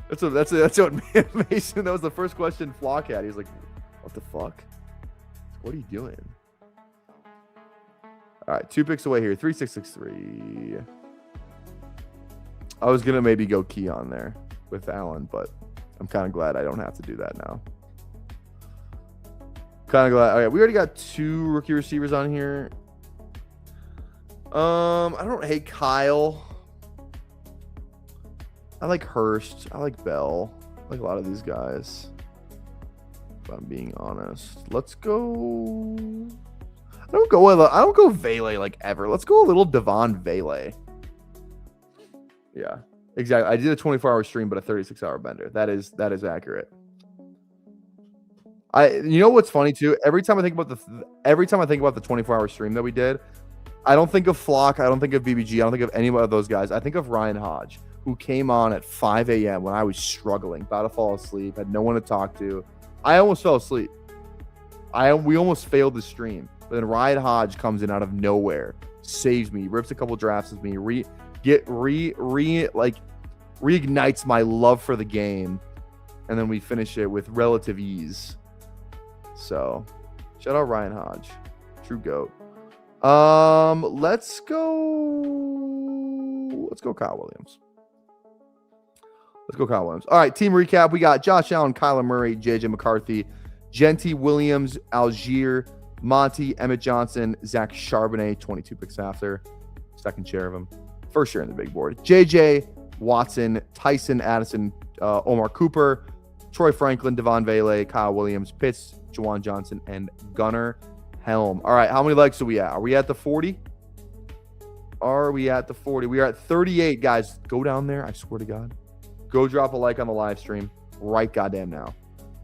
That's what Mason, that was the first question Flock had. He was like, what the fuck? What are you doing? All right, 2 picks away here. 3663. I was going to maybe go Keon there with Allen, but I'm kind of glad I don't have to do that now. Kind of glad. All right, we already got 2 rookie receivers on here. I don't hate Kyle. I like Hurst. I like Bell. I like a lot of these guys, if I'm being honest. Let's go. I don't go Vele like ever. Let's go a little Devon Vele. Yeah, exactly. I did a 24-hour stream, but a 36-hour bender. That is accurate. You know what's funny too? Every time I think about the 24-hour stream that we did, I don't think of Flock. I don't think of BBG. I don't think of any of those guys. I think of Ryan Hodge, who came on at 5 a.m. when I was struggling, about to fall asleep, had no one to talk to. I almost fell asleep. We almost failed the stream. But then Ryan Hodge comes in out of nowhere, saves me, rips a couple drafts with me, reignites my love for the game, and then we finish it with relative ease. So, shout out Ryan Hodge, true GOAT. Let's go Kyle Williams. All right, team recap. We got Josh Allen, Kyler Murray, JJ McCarthy, Genty Williams, Algier, Monty, Emmett Johnson, Zach Charbonnet, 22 picks after. Second share of him. First share in the big board. JJ Watson, Tyson Addison, Omar Cooper, Troy Franklin, Devon Vele, Kyle Williams, Pitts, Juwan Johnson, and Gunnar Helm. All right, how many likes are we at? Are we at the 40? We are at 38, guys. Go down there. I swear to God. Go drop a like on the live stream right goddamn now.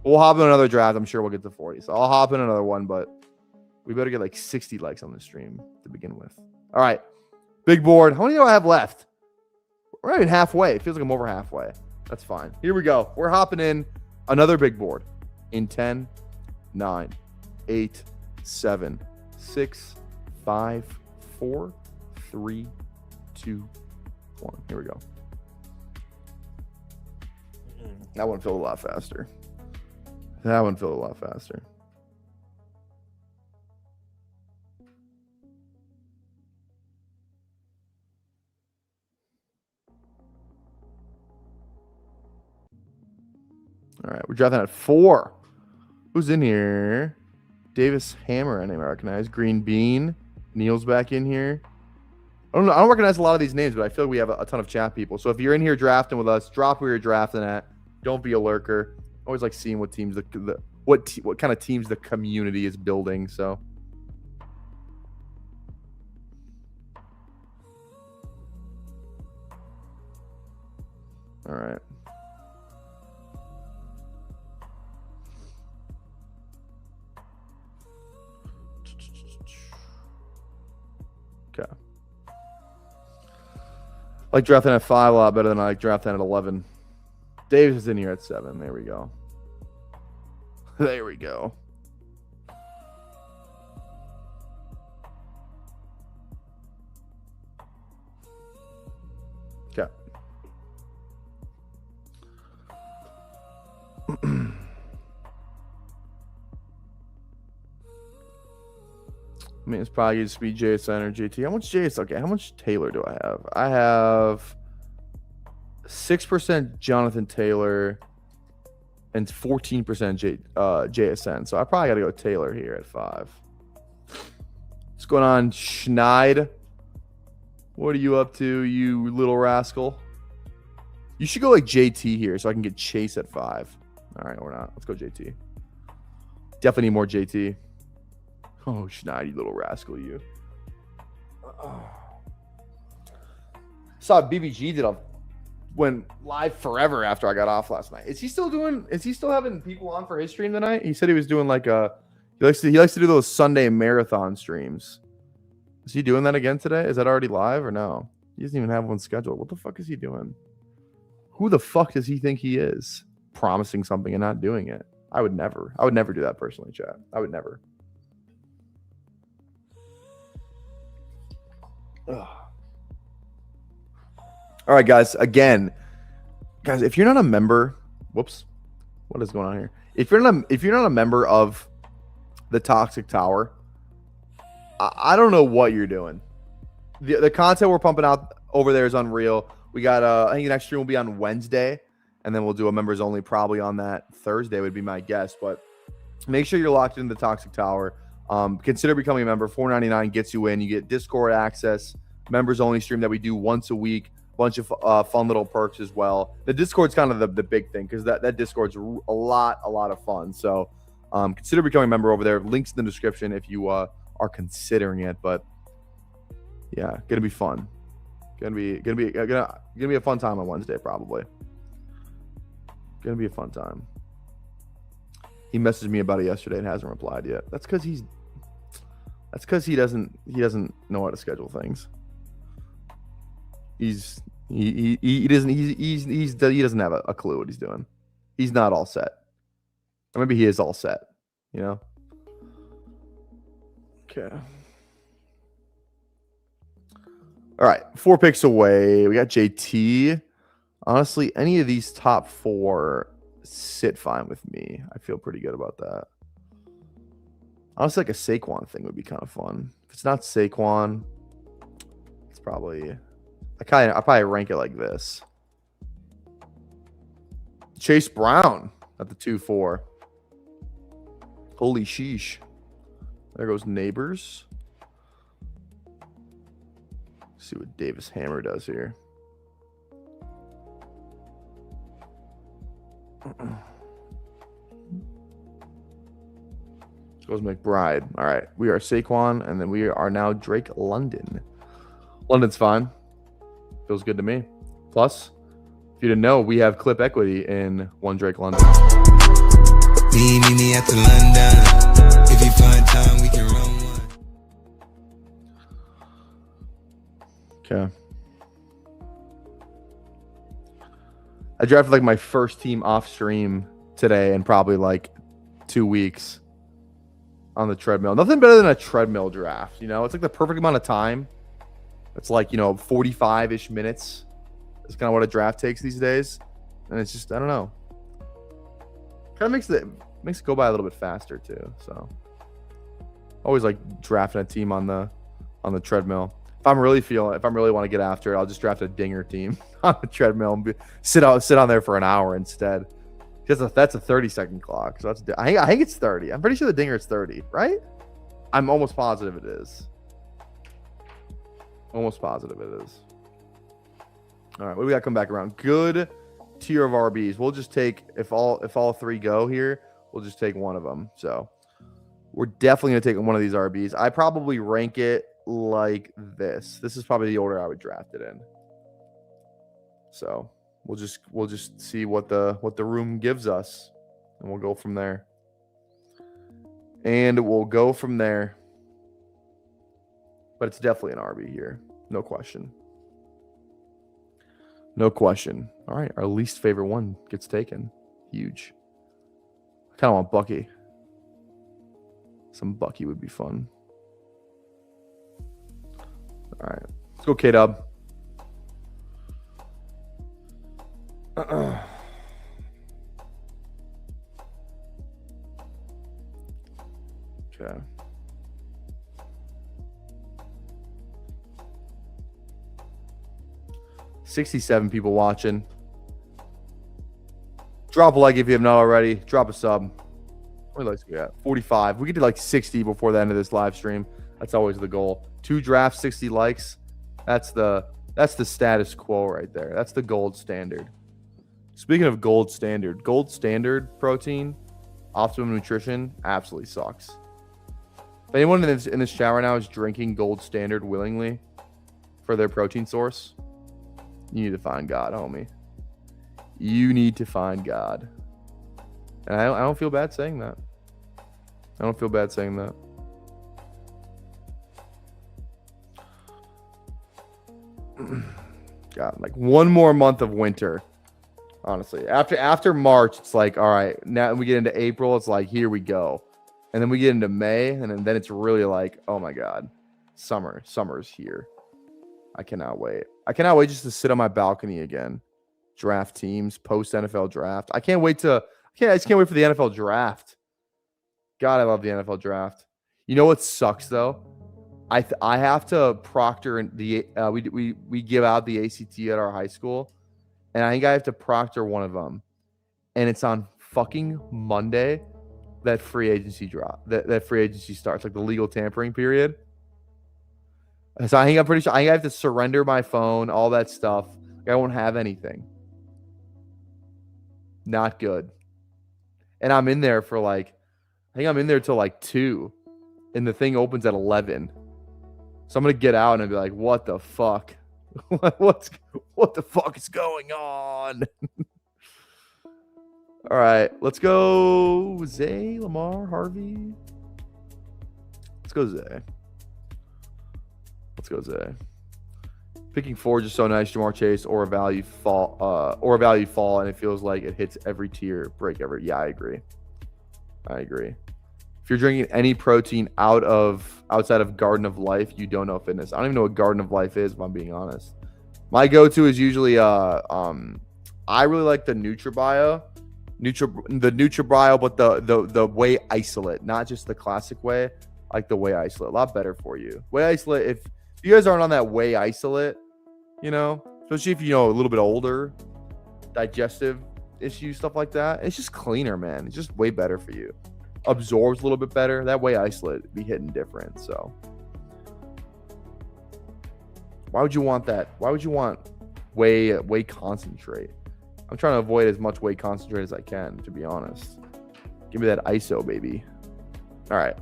We'll hop in another draft. I'm sure we'll get to 40. So I'll hop in another one, but We better get like 60 likes on the stream to begin with. All right. Big board. How many do I have left? We're not even halfway. It feels like I'm over halfway. That's fine. Here we go. We're hopping in another big board in 10, 9, 8, 7, 6, 5, 4, 3, 2, 1. Here we go. That one filled a lot faster. That one filled a lot faster. All right, we're drafting at 4. Who's in here? Davis Hammer, I name I recognize. Green Bean. Neil's back in here. I don't recognize a lot of these names, but I feel like we have a ton of chat people. So if you're in here drafting with us, drop where you're drafting at. Don't be a lurker. Always like seeing what teams what kind of teams the community is building. So. All right. Okay. I like drafting at 5 a lot better than I like drafting at 11. Davis is in here at 7. There we go. There we go. Okay. I mean, it's probably just be JSN or JT. How much JSN? Okay, how much Taylor do I have? I have 6% Jonathan Taylor and 14% JSN. So I probably got to go Taylor here at 5. What's going on, Schneid? What are you up to, you little rascal? You should go like JT here so I can get Chase at 5. All right, we're not. Let's go JT. Definitely need more JT. Oh, Schneid, you little rascal, you. Saw BBG went live forever after I got off last night. Is he still having people on for his stream tonight? He said he was doing like he likes to do those Sunday marathon streams. Is he doing that again today? Is that already live or no? He doesn't even have one scheduled. What the fuck is he doing? Who the fuck does he think he is? Promising something and not doing it. I would never do that personally, chat. I would never. Ugh. All right, guys. Again, guys, if you're not a member, whoops, what is going on here? If you're not a member of the Toxic Tower, I don't know what you're doing. The content we're pumping out over there is unreal. We got I think the next stream will be on Wednesday, and then we'll do a members only probably on that Thursday would be my guess. But make sure you're locked into the Toxic Tower. Consider becoming a member. $4.99 gets you in. You get Discord access, members only stream that we do once a week. Bunch of fun little perks as well. The Discord's kind of the big thing because that Discord's a lot of fun. So consider becoming a member over there. Links in the description if you are considering it. But yeah, gonna be fun. Gonna be a fun time on Wednesday probably. Gonna be a fun time. He messaged me about it yesterday and hasn't replied yet. That's because he doesn't know how to schedule things. He doesn't have a clue what he's doing. He's not all set. Or maybe he is all set, you know? Okay. All right, 4 picks away. We got JT. Honestly, any of these top 4 sit fine with me. I feel pretty good about that. Honestly, like a Saquon thing would be kind of fun. If it's not Saquon, it's probably... I probably rank it like this. Chase Brown at the 2-4. Holy sheesh. There goes Neighbors. See what Davis Hammer does here. Goes McBride. All right. We are Saquon, and then we are now Drake London. London's fine. Feels good to me. Plus, if you didn't know, we have clip equity in one Drake London. Meet me at the London. If you find time, we can run. Okay. I drafted like my first team off stream today in probably like 2 weeks on the treadmill. Nothing better than a treadmill draft. You know, it's like the perfect amount of time. It's like, 45-ish minutes. It's kind of what a draft takes these days. And it's just, I don't know. Kind of makes it go by a little bit faster too. So always like drafting a team on the treadmill. If I really want to get after it, I'll just draft a dinger team on the treadmill and sit on there for an hour instead. Because that's a 30-second clock. So I think it's 30. I'm pretty sure the dinger is 30, right? I'm almost positive it is. Almost positive it is. All right, what do we got? Come back around. Good tier of RBs. We'll just take if all three go here, we'll just take one of them. So we're definitely gonna take one of these RBs. I probably rank it like this. This is probably the order I would draft it in. So we'll just see what the room gives us, and we'll go from there. But it's definitely an RB here, no question. No question. All right, our least favorite one gets taken. Huge. I kind of want Bucky. Some Bucky would be fun. All right, let's go K-Dub. Okay. $67 people watching. Drop a like if you have not already. Drop a sub. What likes we got? 45. We could do like 60 before the end of this live stream. That's always the goal. 2 drafts, 60 likes. That's the status quo right there. That's the gold standard. Speaking of gold standard protein, Optimum Nutrition absolutely sucks. If anyone in this chat right now is drinking gold standard willingly for their protein source, you need to find God, homie. You need to find God. And I don't feel bad saying that. God, like one more month of winter. Honestly, after March, it's like, all right, now we get into April, it's like, here we go. And then we get into May, and then it's really like, oh my God, summer's here. I cannot wait. I cannot wait just to sit on my balcony again. Draft teams, post NFL draft. I just can't wait for the NFL draft. God, I love the NFL draft. You know what sucks though? I have to proctor the we give out the ACT at our high school, and I think I have to proctor one of them, and it's on fucking Monday that free agency starts, like the legal tampering period. So I think I'm pretty sure I have to surrender my phone, all that stuff. I won't have anything. Not good. And I'm in there for I think I'm in there till 2, and the thing opens at 11. So I'm gonna get out and be like, "What the fuck? What the fuck is going on?" All right, let's go Zay, Lamar, Harvey. Let's go Zay. Picking 4 just so nice. Jamar Chase or a value fall, and it feels like it hits every tier, break every. Yeah, I agree. If you're drinking any protein outside of Garden of Life, you don't know fitness. I don't even know what Garden of Life is, if I'm being honest. My go-to is usually I really like the NutriBio, but the whey isolate, not just the classic whey. I like the whey isolate, a lot better for you. Whey isolate, if you guys aren't on that whey isolate, especially if a little bit older, digestive issues, stuff like that, it's just cleaner, man. It's just way better for you. Absorbs a little bit better. That whey isolate be hitting different. So why would you want that? Why would you want whey concentrate? I'm trying to avoid as much whey concentrate as I can, to be honest. Give me that ISO, baby. All right.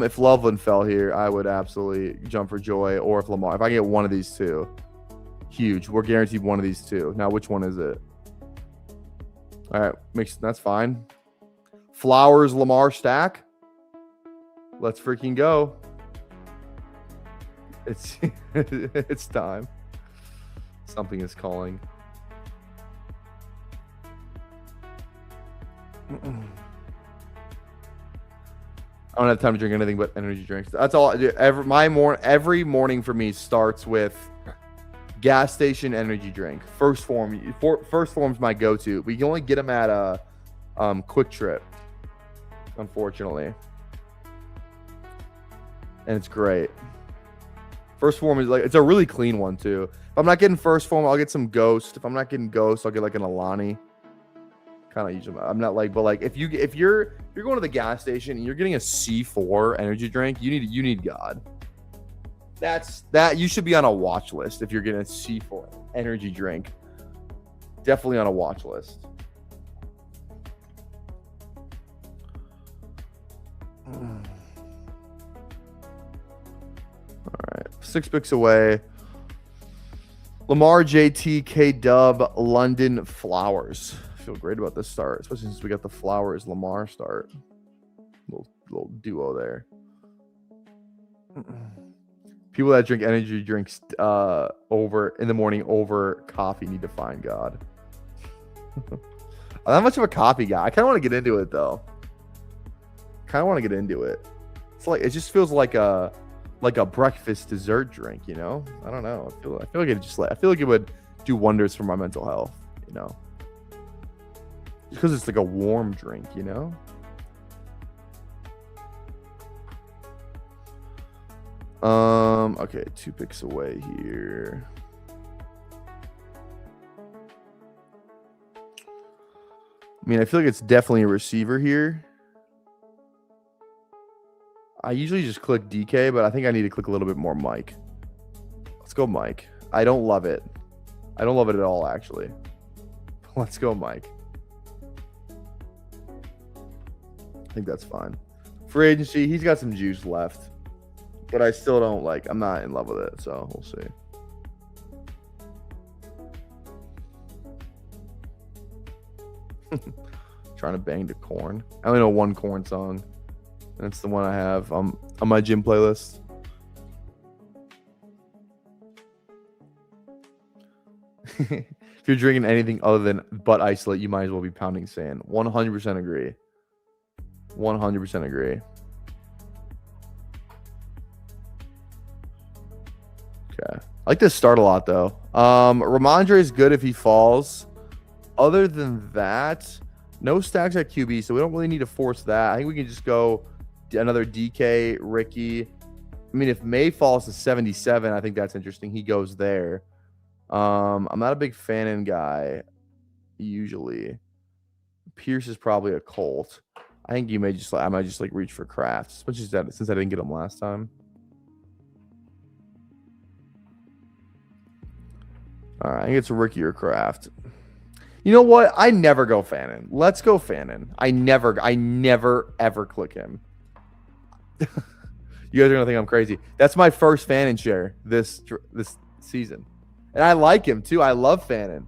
If Loveland fell here, I would absolutely jump for joy. Or if Lamar, if I get one of these two, huge. We're guaranteed one of these two. Now, which one is it? All right, that's fine. Flowers, Lamar stack. Let's freaking go. It's it's time. Something is calling. I don't have time to drink anything but energy drinks. That's all I do. Every morning for me starts with gas station energy drink. First form's my go-to. We can only get them at a Quick Trip, unfortunately, and it's great. First form is like, it's a really clean one too. If I'm not getting first form, I'll get some Ghost. If I'm not getting Ghost, I'll get like an Alani. Kind of use them. I'm not like, but like if you're going to the gas station and you're getting a C4 energy drink, you need God. That you should be on a watch list if you're getting a C4 energy drink. Definitely on a watch list. All right, 6 picks away. Lamar, JT, K Dub, London, Flowers. I feel great about this start, especially since we got the Flowers Lamar start. Little duo there. People that drink energy drinks over in the morning over coffee need to find God. I'm not much of a coffee guy. I kind of want to get into it though. It's like, it just feels like a breakfast dessert drink, you know? I don't know. I feel like it would do wonders for my mental health, you know? Because it's like a warm drink, you know? Okay, 2 picks away here. I mean, I feel like it's definitely a receiver here. I usually just click DK, but I think I need to click a little bit more Mike. Let's go Mike. I don't love it. I don't love it at all, actually. Let's go Mike. I think that's fine. Free agency, he's got some juice left. But I still don't like, I'm not in love with it, so we'll see. Trying to bang to Corn. I only know one Corn song. That's the one I have on my gym playlist. If you're drinking anything other than Butt Isolate, you might as well be pounding sand. 100% agree. 100% agree. Okay. I like this start a lot, though. Ramondre is good if he falls. Other than that, no stacks at QB, so we don't really need to force that. I think we can just go another DK, Ricky. I mean, if May falls to 77, I think that's interesting. He goes there. I'm not a big Fannin guy, usually. Pierce is probably a Colt. I think I might just like reach for Kraft, especially since I didn't get him last time. All right, I think it's Ricky or Kraft. You know what? I never go Fannin. Let's go Fannin. I never ever click him. You guys are gonna think I'm crazy. That's my first Fannin share this season, and I like him too. I love Fannin.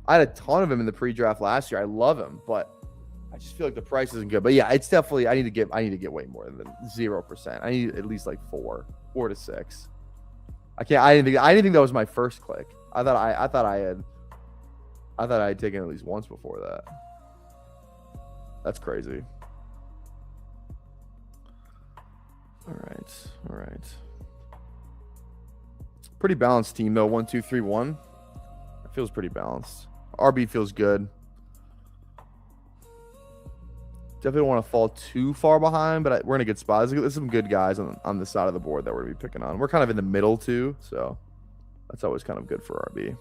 I had a ton of him in the pre-draft last year. I love him, but I just feel like the price isn't good. But yeah, it's definitely I need to get way more than 0%. I need at least like 4 to 6. I didn't think that was my first click. I thought I had taken at least once before that. That's crazy. All right. Pretty balanced team though. 1, 2, 3, 1. It feels pretty balanced. RB feels good. Definitely don't want to fall too far behind, but we're in a good spot. There's some good guys on the side of the board that we're going to be picking on. We're kind of in the middle too, so that's always kind of good for RB.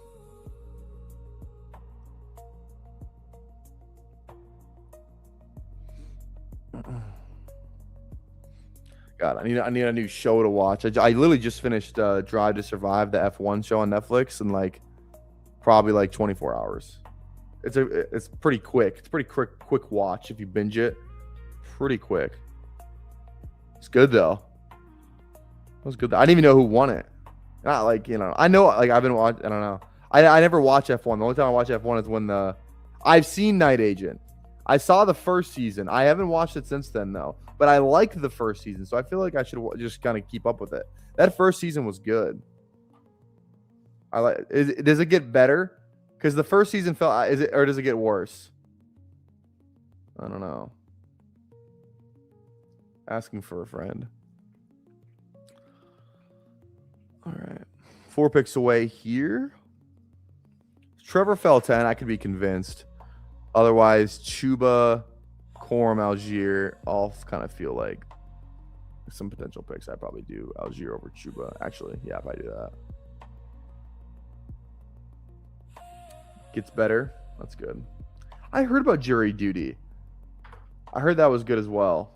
God, I need a new show to watch. I literally just finished Drive to Survive, the F1 show on Netflix, in like probably like 24 hours. It's pretty quick. It's pretty quick watch if you binge it. Pretty quick. It's good though. It was good. I didn't even know who won it. Not like, you know, I know like I've been watching. I don't know. I never watch F1. The only time I watch F1 is when I've seen Night Agent. I saw the first season. I haven't watched it since then though. But I liked the first season, so I feel like I should just kind of keep up with it. That first season was good. I like. Does it get better? Because the first season felt. Is it, or does it get worse? I don't know. Asking for a friend. All right. 4 picks away here. Trevor Felton, I could be convinced. Otherwise, Chuba, Corum, Algier, all kind of feel like some potential picks. I'd probably do Algier over Chuba. Actually, yeah, if I do that. Gets better. That's good. I heard about Jury Duty. I heard that was good as well.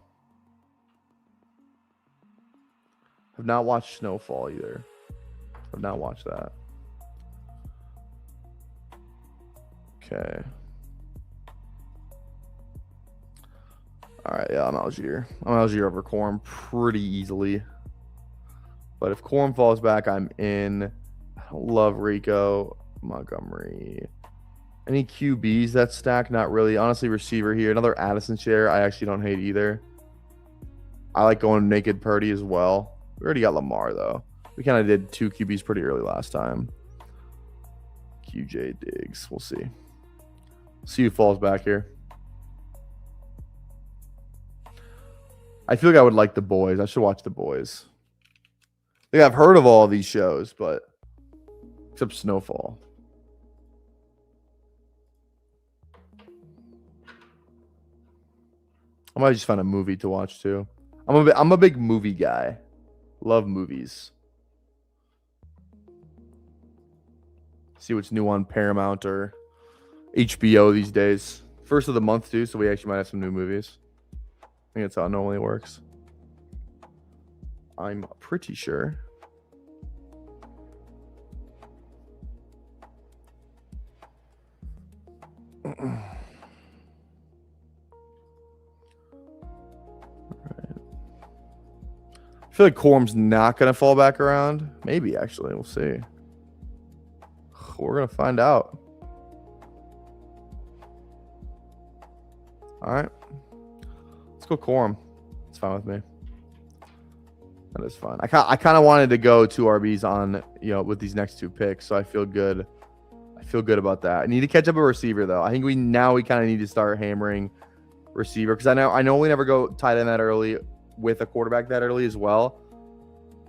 Have not watched Snowfall either. Have not watched that. Okay. All right, yeah, I'm Algier. I'm Algier over Corum pretty easily. But if Corum falls back, I'm in. I don't love Rico. Montgomery. Any QBs that stack? Not really. Honestly, receiver here. Another Addison share. I actually don't hate either. I like going naked Purdy as well. We already got Lamar, though. We kind of did 2 QBs pretty early last time. QJ Diggs. We'll see. See who falls back here. I feel like I would like The Boys. I should watch The Boys. I think I've heard of all of these shows, but except Snowfall. I might just find a movie to watch too. I'm a big movie guy. Love movies. See what's new on Paramount or HBO these days. First of the month too, so we actually might have some new movies. I think that's how it normally works. I'm pretty sure. I feel like Corum's not going to fall back around. Maybe, actually. We'll see. We're going to find out. All right. Let's go Corum. It's fine with me. That is fine. I kind of wanted to go 2 RBs on, with these next 2 picks, so I feel good. I feel good about that. I need to catch up a receiver, though. I think we kind of need to start hammering receiver, because I know we never go tight end that early with a quarterback that early as well.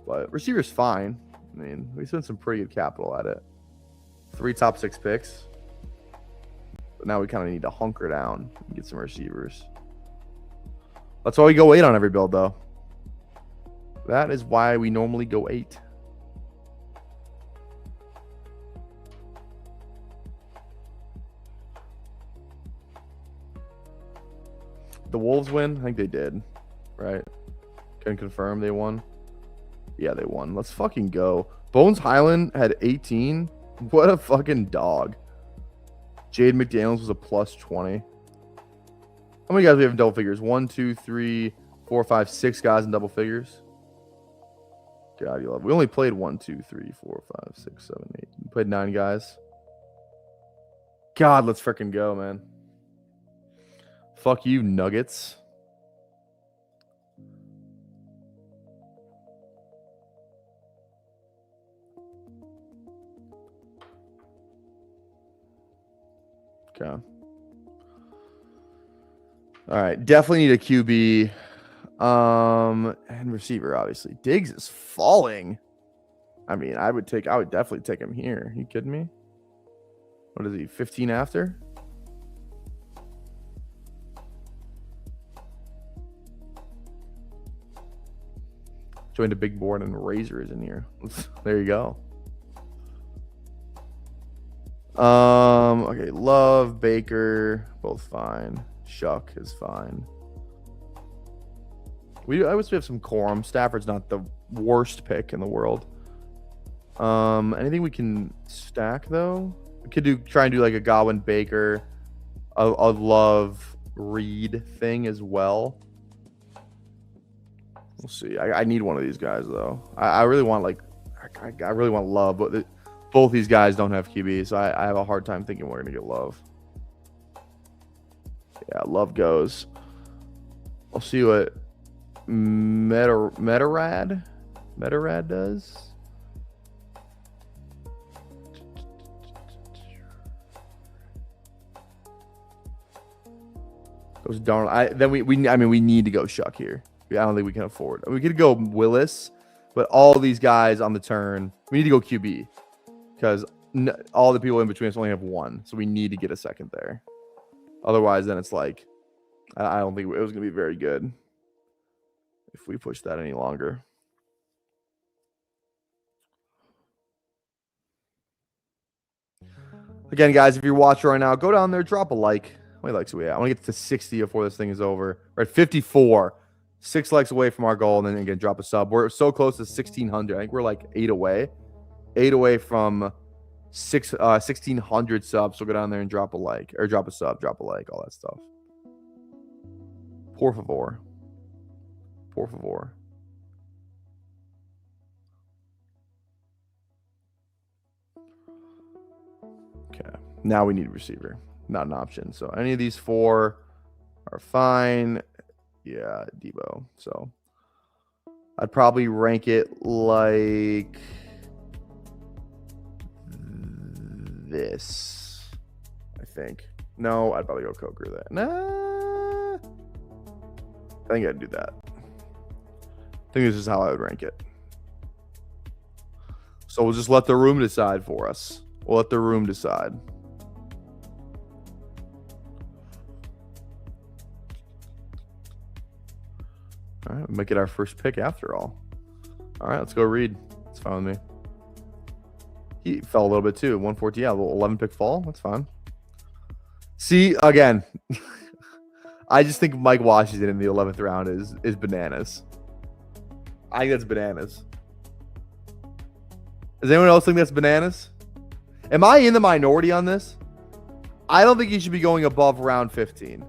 But receiver's fine. I mean, we spent some pretty good capital at it. 3 top 6 picks. But now we kind of need to hunker down and get some receivers. That's why we go 8 on every build, though. That is why we normally go 8. The Wolves win? I think they did. Right? Can confirm they won. Yeah, they won. Let's fucking go. Bones Highland had 18. What a fucking dog. Jade McDaniels was a plus 20. How many guys do we have in double figures? 1, 2, 3, 4, 5, 6 guys in double figures. God, you love it. We only played 1, 2, 3, 4, 5, 6, 7, 8. We played 9 guys. God, let's freaking go, man. Fuck you, Nuggets. Okay. All right. Definitely need a QB. And receiver, obviously. Diggs is falling. I mean, I would definitely take him here. You kidding me? What is he? 15 after? Joined a big board and Razor is in here. There you go. Okay, Love, Baker, both fine. Shuck is fine. I wish we have some Corum. Stafford's not the worst pick in the world. Anything we can stack though? We could try and do like a Godwin Baker, a Love Reed thing as well. We'll see. I need one of these guys though. I really want I really want Love, but both these guys don't have QB, so I have a hard time thinking we're gonna get Love. Yeah, Love goes. I'll see what Metarad does. Goes Darnold. We need to go Shuck here. I don't think we can afford. We could go Willis, but all these guys on the turn, we need to go QB because all the people in between us only have one, so we need to get a second there. Otherwise, then it's like I don't think it was going to be very good if we push that any longer. Again, guys, if you're watching right now, go down there, drop a like. How many likes are we at? I want to get to 60 before this thing is over. We're at 54. 6 likes away from our goal, and then again, drop a sub. We're so close to 1,600. I think we're like 8 away. 8 away from 1,600 subs. So go down there and drop a like, or drop a sub, drop a like, all that stuff. Por favor. Por favor. Okay. Now we need a receiver. Not an option. So any of these 4 are fine. Yeah, Debo. So I'd probably rank it like this, I think. No, I'd probably go Coker there. Nah. I think I'd do that. I think this is how I would rank it. So we'll just let the room decide for us. We'll let the room decide. All right, we might get our first pick after all. All right, let's go Reed. It's fine with me. He fell a little bit too. 114, yeah, a little 11 pick fall. That's fine. See, again, I just think Mike Washington in the 11th round is bananas. I think that's bananas. Does anyone else think that's bananas? Am I in the minority on this? I don't think he should be going above round 15.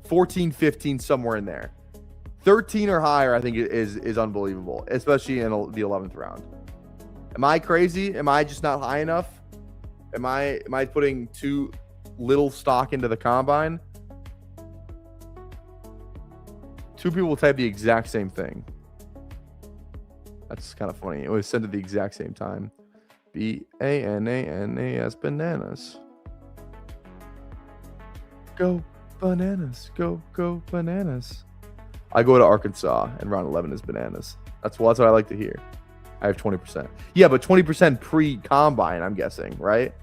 14, 15, somewhere in there. 13 or higher, I think is unbelievable, especially in the 11th round. Am I crazy? Am I just not high enough? Am I putting too little stock into the combine? 2 people type the exact same thing. That's kind of funny. It was sent at the exact same time. B-A-N-A-N-A-S, bananas. Go bananas. Go bananas. I go to Arkansas, and round 11 is bananas. That's what I like to hear. I have 20%. Yeah, but 20% pre-combine, I'm guessing, right?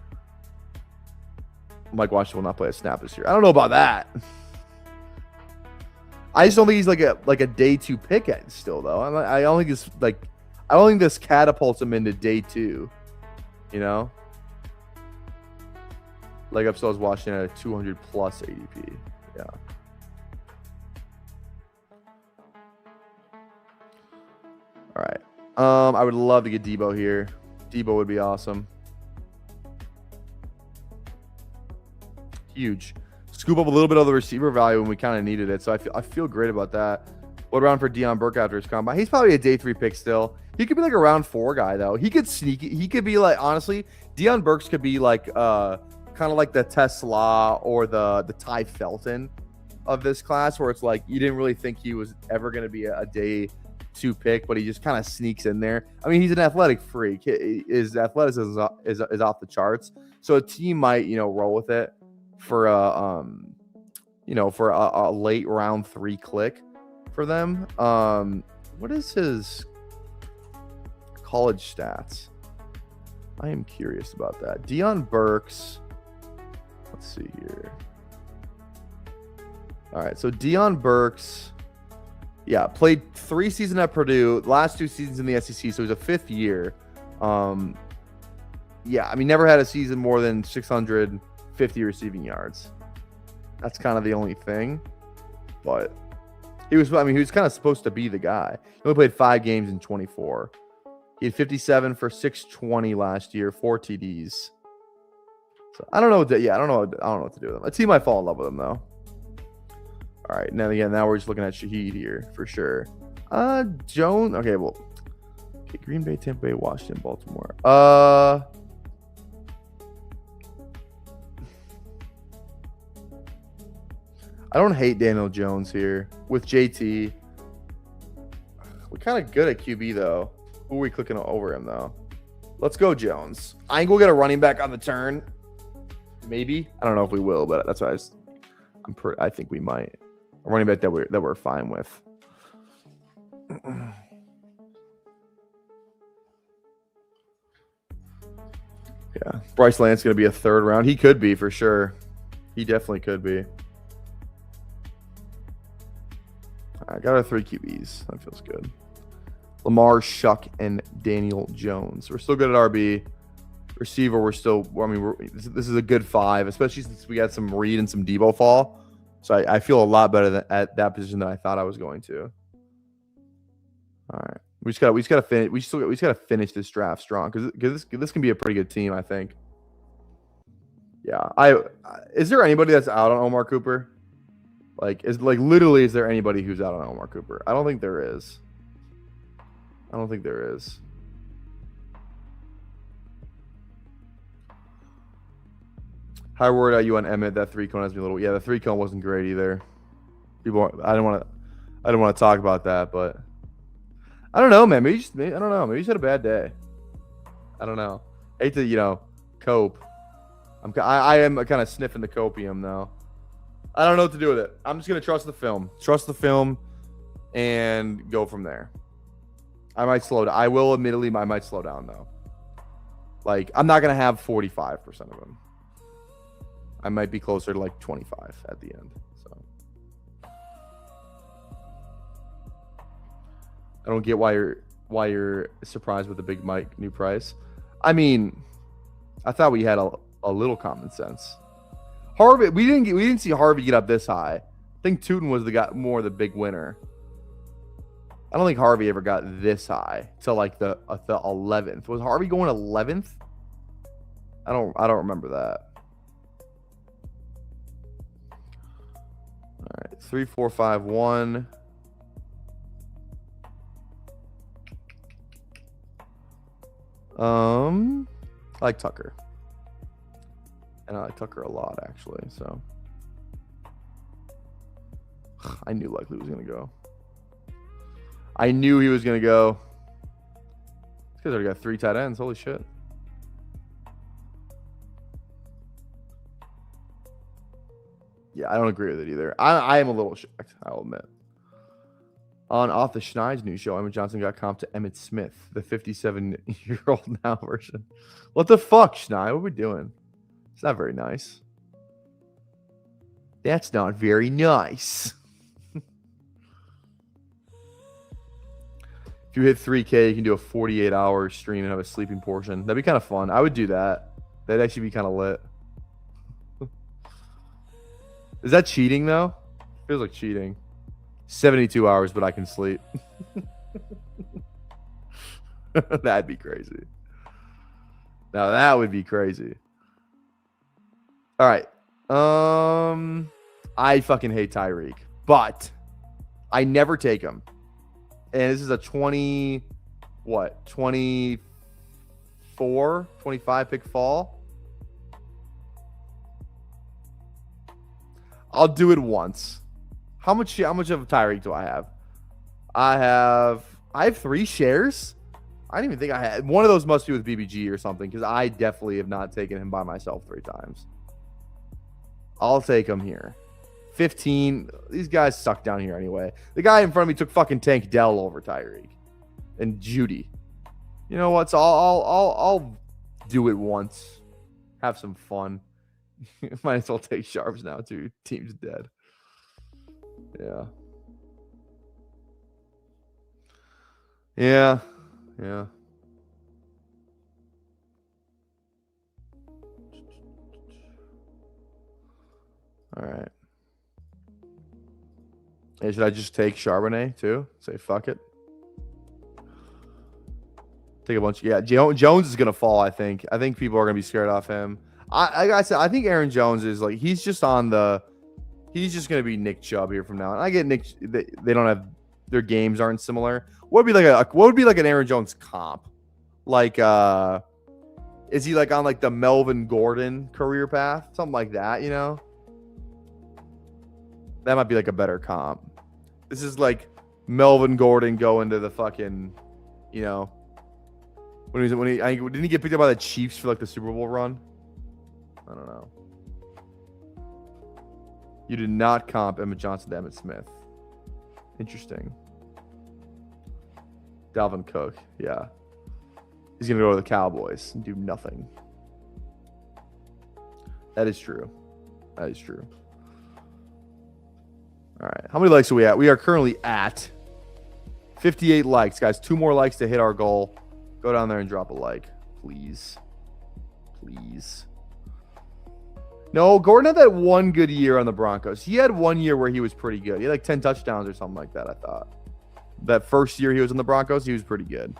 Mike Washington will not play a snap this year. I don't know about that. I just don't think he's like a day 2 pick still, though. I don't think this catapults him into day 2. You know? Like I'm still was Washington at a 200 plus ADP. Yeah. All right. I would love to get Debo here. Debo would be awesome. Huge. Scoop up a little bit of the receiver value when we kind of needed it. So I feel great about that. What around for Deion Burke after his combine? He's probably a day 3 pick still. He could be like a round 4 guy though. He could sneak it. He could be like, honestly, Deion Burks could be like kind of like the Tesla or the Ty Felton of this class, where it's like you didn't really think he was ever going to be a day 2 pick, but he just kind of sneaks in there. I mean, he's an athletic freak. His athleticism is off the charts. So a team might, roll with it for a late round 3 click for them. What is his college stats? I am curious about that. Deion Burks. Let's see here. All right, so Deion Burks, played 3 seasons at Purdue, last 2 seasons in the SEC, so he's a 5th year. Never had a season more than 650 receiving yards. That's kind of the only thing. But he was kind of supposed to be the guy. He only played 5 games in 24. He had 57 for 620 last year, 4 TDs. So I don't know what to do with him. A team might fall in love with him though. All right, now we're just looking at Shaheed here for sure. Jones. Okay, Green Bay, Tampa Bay, Washington, Baltimore. I don't hate Daniel Jones here with JT. We're kind of good at QB though. Who are we clicking over him though? Let's go Jones. I think we'll get a running back on the turn. Maybe. I don't know if we will, but that's why I think we might. A running back that we're fine with. Yeah. Bryce Lance going to be a third round. He could be for sure. He definitely could be. I got our 3 QBs. That feels good. Lamar, Shuck, and Daniel Jones. We're still good at RB. Receiver, we're still. I mean, this is a good 5, especially since we got some Reed and some Debo fall. So I feel a lot better at that position than I thought I was going to. All right, we just gotta finish. We just gotta finish this draft strong because this can be a pretty good team. I think. Yeah, is there anybody that's out on Omar Cooper? Literally, is there anybody who's out on Omar Cooper? I don't think there is. How worried are you on Emmett? That 3-cone has me a little. Yeah, the 3-cone wasn't great either. I don't want to talk about that, but I don't know, man. Maybe I don't know. Maybe you had a bad day. I don't know. Hate to cope. I am kind of sniffing the copium though. I don't know what to do with it. I'm just gonna trust the film. Trust the film, and go from there. I might slow down. I will admittedly, I might slow down though. Like I'm not gonna have 45% of them. I might be closer to like 25 at the end. So I don't get why you're surprised with the big Mike new price. I mean, I thought we had a little common sense. Harvey, we didn't see Harvey get up this high. I think Tootin was the big winner. I don't think Harvey ever got this high till like the 11th. Was Harvey going 11th? I don't remember that. All right, 3, 4, 5, 1. I like Tucker. And I like Tucker a lot, actually. So I knew Likely was going to go. I knew he was going to go. This guy's already got 3 tight ends. Holy shit. Yeah, I don't agree with it either. I am a little shocked, I'll admit. Off the Schneid's new show, Emmett Johnson got comped to Emmitt Smith, the 57-year-old now version. What the fuck, Schneid? What are we doing? It's not very nice. That's not very nice. If you hit 3K, you can do a 48-hour stream and have a sleeping portion. That'd be kind of fun. I would do that. That'd actually be kind of lit. Is that cheating, though? Feels like cheating. 72 hours, but I can sleep. That'd be crazy. Now, that would be crazy. All right. I fucking hate Tyreek, but I never take him. And this is a 25 pick fall. I'll do it once. How much of Tyreek do I have? I have 3 shares. I didn't even think I had. One of those must be with BBG or something, because I definitely have not taken him by myself 3 times. I'll take him here. 15. These guys suck down here anyway. The guy in front of me took fucking Tank Dell over Tyreek and Judy. You know what? So I'll do it once. Have some fun. Might as well take Sharps now too. Team's dead. Yeah. Yeah. Yeah. All right. Hey, should I just take Charbonnet too? Say fuck it. Take a bunch. Yeah, Jones is gonna fall. I think people are gonna be scared off him. Like I said, I think Aaron Jones is like he's just gonna be Nick Chubb here from now on. I get Nick. They don't have their games aren't similar. What would be like an Aaron Jones comp? Like is he like on like the Melvin Gordon career path, something like that? You know. That might be like a better comp. This is like Melvin Gordon going to the fucking, you know, didn't he get picked up by the Chiefs for like the Super Bowl run? I don't know. You did not comp Emmett Johnson to Emmitt Smith. Interesting. Dalvin Cook, yeah. He's going to go to the Cowboys and do nothing. That is true. That is true. All right. How many likes are we at? We are currently at 58 likes, guys. 2 more likes to hit our goal. Go down there and drop a like, please. Please. No, Gordon had that one good year on the Broncos. He had 1 year where he was pretty good. He had like 10 touchdowns or something like that, I thought. That first year he was in the Broncos, he was pretty good.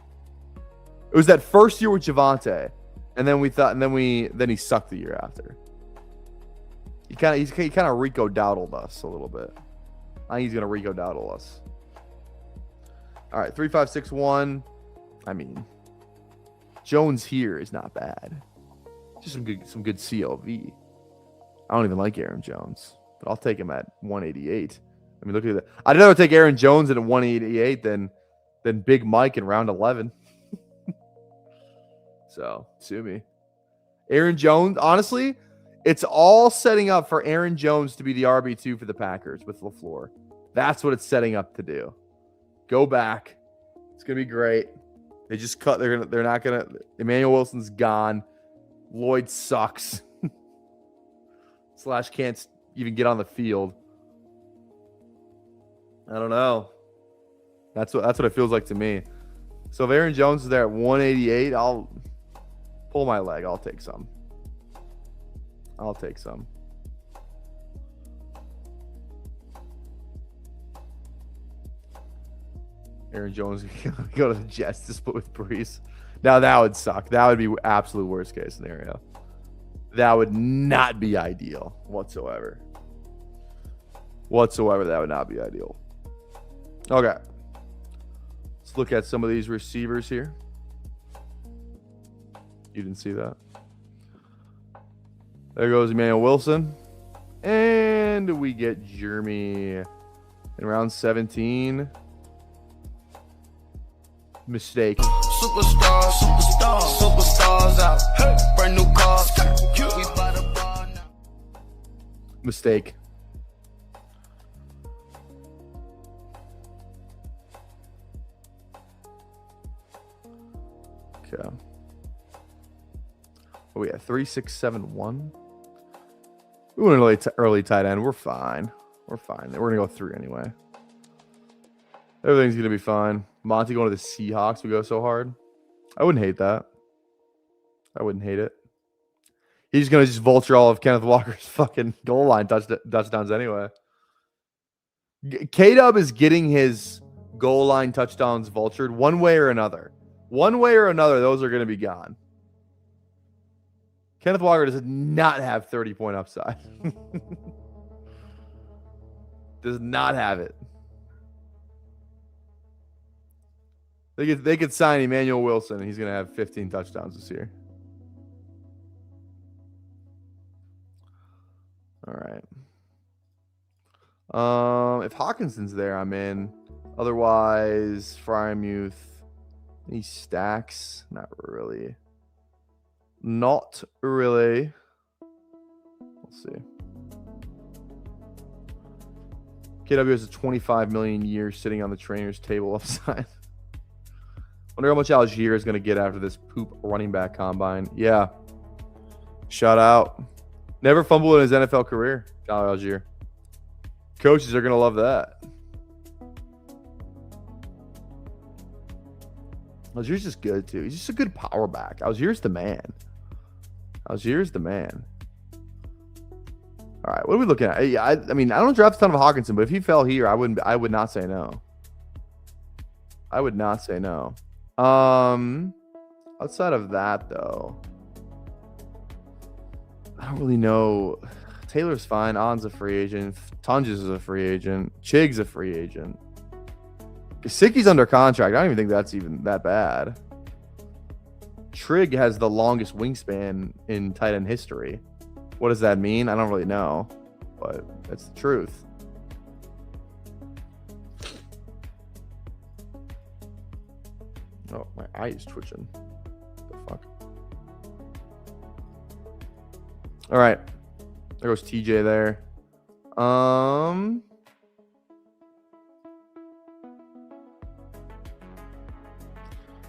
It was that first year with Javonte, and then we thought, and then he sucked the year after. He kind of Rico Dowdled us a little bit. I think he's gonna Rico Dowdle us. All right, 3561. I mean, Jones here is not bad. Just some good CLV. I don't even like Aaron Jones, but I'll take him at 188. I mean, look at that. I'd rather take Aaron Jones at 188 than Big Mike in round 11. So, sue me. Aaron Jones, honestly, it's all setting up for Aaron Jones to be the RB2 for the Packers with LaFleur. That's what it's setting up to do. Go back. It's going to be great. They just cut. They're not going to. Emmanuel Wilson's gone. Lloyd sucks. / can't even get on the field. I don't know. That's what it feels like to me. So if Aaron Jones is there at 188, I'll pull my leg. I'll take some. Aaron Jones go to the Jets to split with Brees. Now that would suck. That would be absolute worst case scenario. That would not be ideal whatsoever. That would not be ideal. Okay. Let's look at some of these receivers here. You didn't see that. There goes Emmanuel Wilson. And we get Jeremy in round 17. Mistake. Superstars out. Hey. Brand new cars. We buy the bar now. Mistake. Okay. Oh, we at 3671. We went early tight end. We're fine. We're going to go 3 anyway. Everything's going to be fine. Monty going to the Seahawks. We go so hard. I wouldn't hate that. I wouldn't hate it. He's going to just vulture all of Kenneth Walker's fucking goal line touchdowns anyway. K-Dub is getting his goal line touchdowns vultured one way or another. One way or another, those are going to be gone. Kenneth Walker does not have 30-point upside. Does not have it. They could sign Emmanuel Wilson, and he's going to have 15 touchdowns this year. All right. If Hawkinson's there, I'm in. Otherwise, Frymuth. Any stacks? Not really. Not really. Let's see. KW has a 25 million years sitting on the trainer's table upside. Wonder how much Algier is going to get after this poop running back combine. Yeah. Shout out. Never fumbled in his NFL career, Kyle Algier. Coaches are going to love that. Algier's just good, too. He's just a good power back. Algier's the man. All right, what are we looking at? I mean, I don't draft a ton of Hawkinson, but if he fell here, I would not say no. I would not say no. Outside of that, though, I don't really know. Taylor's fine. On's a free agent. Tunges is a free agent. Chig's a free agent. Gesicki's under contract. I don't even think that's even that bad. Trigg has the longest wingspan in tight end history. What does that mean? I don't really know, but that's the truth. Oh, my eye is twitching. The fuck? All right. There goes TJ there. I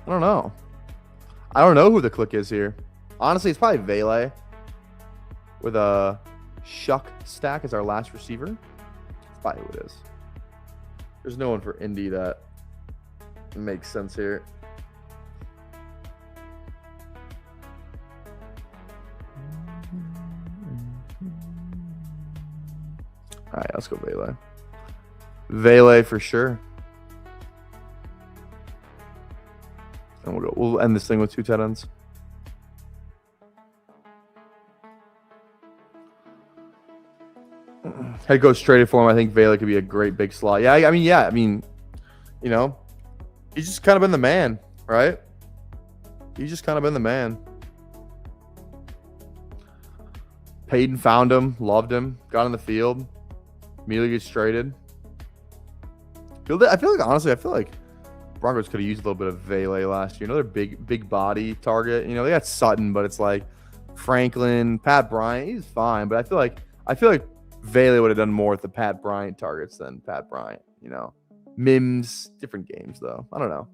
don't know. I don't know who the click is here. Honestly, it's probably Vele with a Shuck Stack as our last receiver. That's probably who it is. There's no one for Indy that makes sense here. All right, let's go Vele. Vele for sure. And we'll end this thing with 2 tight ends. Head coach traded for him. I think Vele could be a great big slot. Yeah, I mean, you know, he's just kind of been the man, right? He's just kind of been the man. Payton found him, loved him, got on the field, immediately gets traded. I feel like Broncos could have used a little bit of Vele last year. Another big body target. You know, they got Sutton, but it's like Franklin, Pat Bryant. He's fine, but I feel like Vele would have done more with the Pat Bryant targets than Pat Bryant. You know, Mims, different games though. I don't know.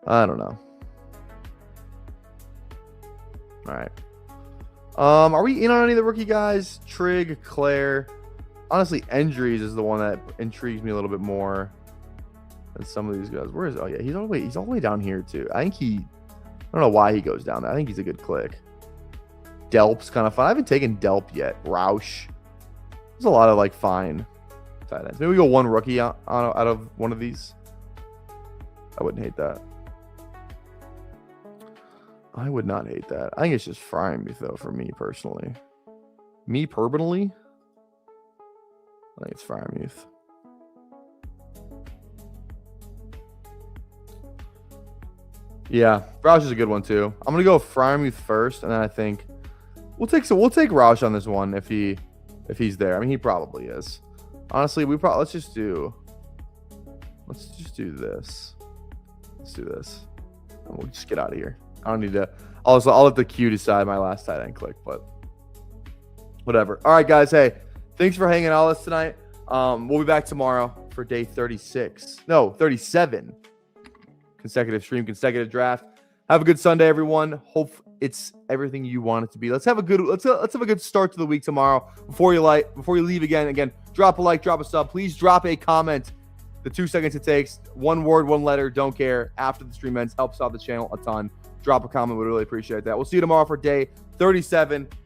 All right. Are we in on any of the rookie guys? Trigg, Claire. Honestly, Endries is the one that intrigues me a little bit more than some of these guys. Where is? Oh yeah, he's all the way down here too. I don't know why he goes down there. I think he's a good click. Delp's kind of fun. I haven't taken Delp yet. Roush. There's a lot of like fine tight ends. Maybe we go one rookie out of one of these. I wouldn't hate that. I would not hate that. I think it's just Freiermuth though for me personally. I think it's Freiermuth. Yeah, Roush is a good one too. I'm gonna go Freiermuth first, and then I think we'll take Roush on this one if he's there. I mean, he probably is. Honestly, let's just do this. Let's do this, and we'll just get out of here. I don't need to. I'll let the queue decide my last tight end click, but whatever. All right, guys. Hey, thanks for hanging out with us tonight. We'll be back tomorrow for day 37. Consecutive stream, consecutive draft. Have a good Sunday, everyone. Hope it's everything you want it to be. Let's have a good start to the week tomorrow. Before you leave again, drop a like, drop a sub. Please drop a comment. The 2 seconds it takes. 1 word, 1 letter. Don't care. After the stream ends, helps out the channel a ton. Drop a comment. We'd really appreciate that. We'll see you tomorrow for day 37.